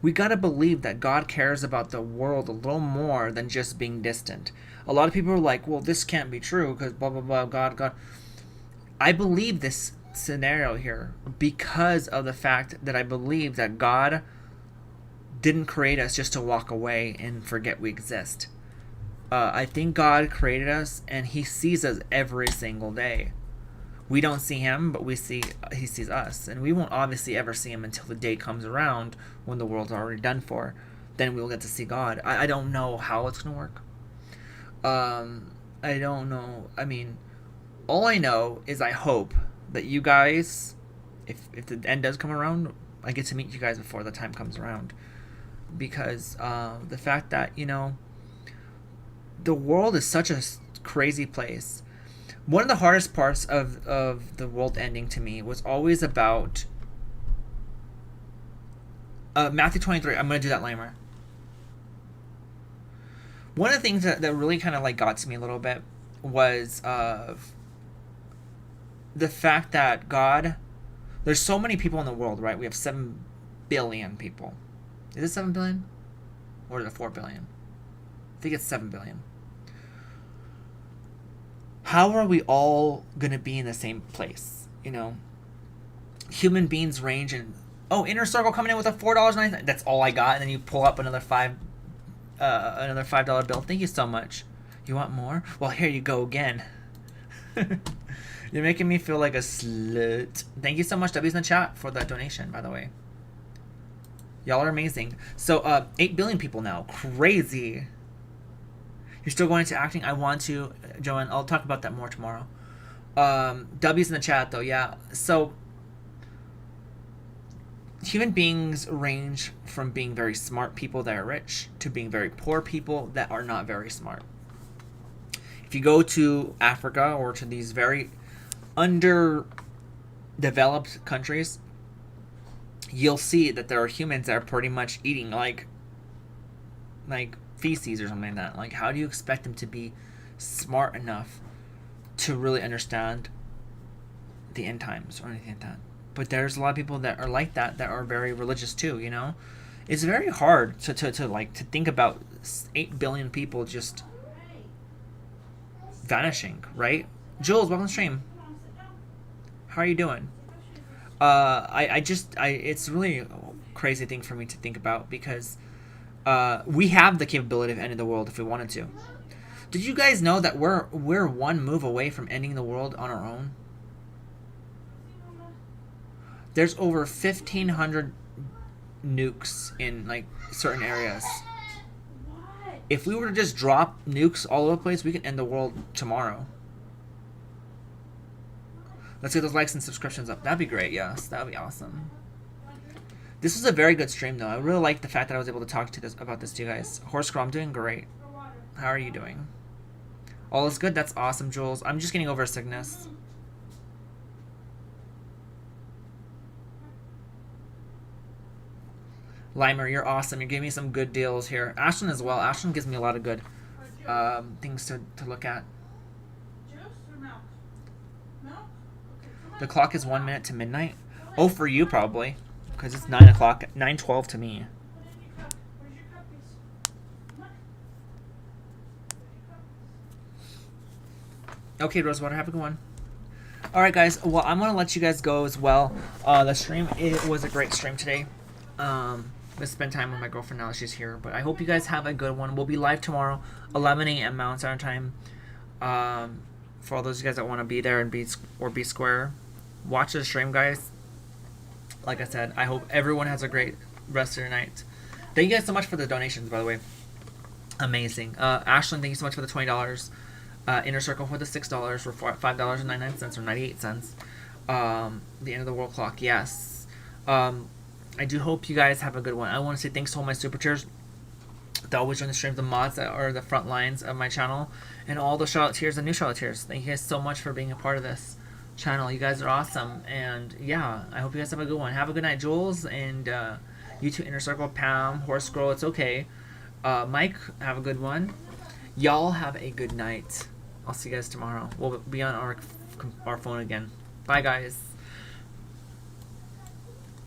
We got to believe that God cares about the world a little more than just being distant. A lot of people are like, well, this can't be true because blah, blah, blah, God. I believe this scenario here because of the fact that I believe that God didn't create us just to walk away and forget we exist. I think God created us and he sees us every single day. We don't see him, but he sees us. And we won't obviously ever see him until the day comes around when the world's already done for. Then we'll get to see God. I don't know how it's going to work. I don't know. I mean, all I know is I hope that you guys, if the end does come around, I get to meet you guys before the time comes around. Because the fact that, the world is such a crazy place. One of the hardest parts of the world ending to me was always about Matthew 23. I'm going to do that later. One of the things that really kind of like got to me a little bit was the fact that God, there's so many people in the world, right? We have 7 billion people. Is it 7 billion? Or is it 4 billion? I think it's 7 billion. How are we all going to be in the same place? Human beings range in... Oh, Inner Circle coming in with a $4.99. That's all I got. And then you pull up another $5 bill. Thank you so much. You want more? Well, here you go again. You're making me feel like a slut. Thank you so much, W's in the chat, for that donation, by the way. Y'all are amazing. So, 8 billion people now. Crazy. You're still going into acting? I want to, Joanne. I'll talk about that more tomorrow. W's in the chat, though. Yeah. So, human beings range from being very smart people that are rich to being very poor people that are not very smart. If you go to Africa or to these very underdeveloped countries, you'll see that there are humans that are pretty much eating like feces or something like that. Like, how do you expect them to be smart enough to really understand the end times or anything like that? But there's a lot of people that are like that are very religious too, It's very hard to think about 8 billion people just vanishing, right? Jules, welcome to the stream. How are you doing? It's really a crazy thing for me to think about because we have the capability of ending the world if we wanted to. Did you guys know that we're one move away from ending the world on our own? There's over 1,500 nukes in certain areas. If we were to just drop nukes all over the place, we could end the world tomorrow. Let's get those likes and subscriptions up. That'd be great, yes. That'd be awesome. This was a very good stream, though. I really like the fact that I was able to talk about this to you guys. Horse Girl, I'm doing great. How are you doing? All is good? That's awesome, Jules. I'm just getting over a sickness. Limer, you're awesome. You're giving me some good deals here. Ashton as well. Ashton gives me a lot of good things to look at. Juice or milk? Milk? Okay, come on. The clock is 1 minute to midnight. Oh, for you probably, because it's 9 o'clock, 9:12 to me. Put it in your cup. Where's your cuppies? Come on. Okay, Rosewater, have a good one. All right, guys. Well, I'm gonna let you guys go as well. The stream, it was a great stream today. I spend time with my girlfriend now that she's here, but I hope you guys have a good one. We'll be live tomorrow, 11 a.m. Mountain Standard Time. For all those of you guys that want to be there and be square, watch the stream, guys. Like I said, I hope everyone has a great rest of your night. Thank you guys so much for the donations, by the way. Amazing. Ashlyn, thank you so much for the $20. Inner Circle for the $6, for $5.99 or 98 cents. The End of the World Clock, yes. I do hope you guys have a good one. I want to say thanks to all my super cheers that always join the streams, the mods that are the front lines of my channel, and all the Charoletteers and new Charoletteers. Thank you guys so much for being a part of this channel. You guys are awesome, and yeah, I hope you guys have a good one. Have a good night, Jules, and you two, Inner Circle, Pam, Horse Girl, it's okay. Mike, have a good one. Y'all have a good night. I'll see you guys tomorrow. We'll be on our phone again. Bye, guys.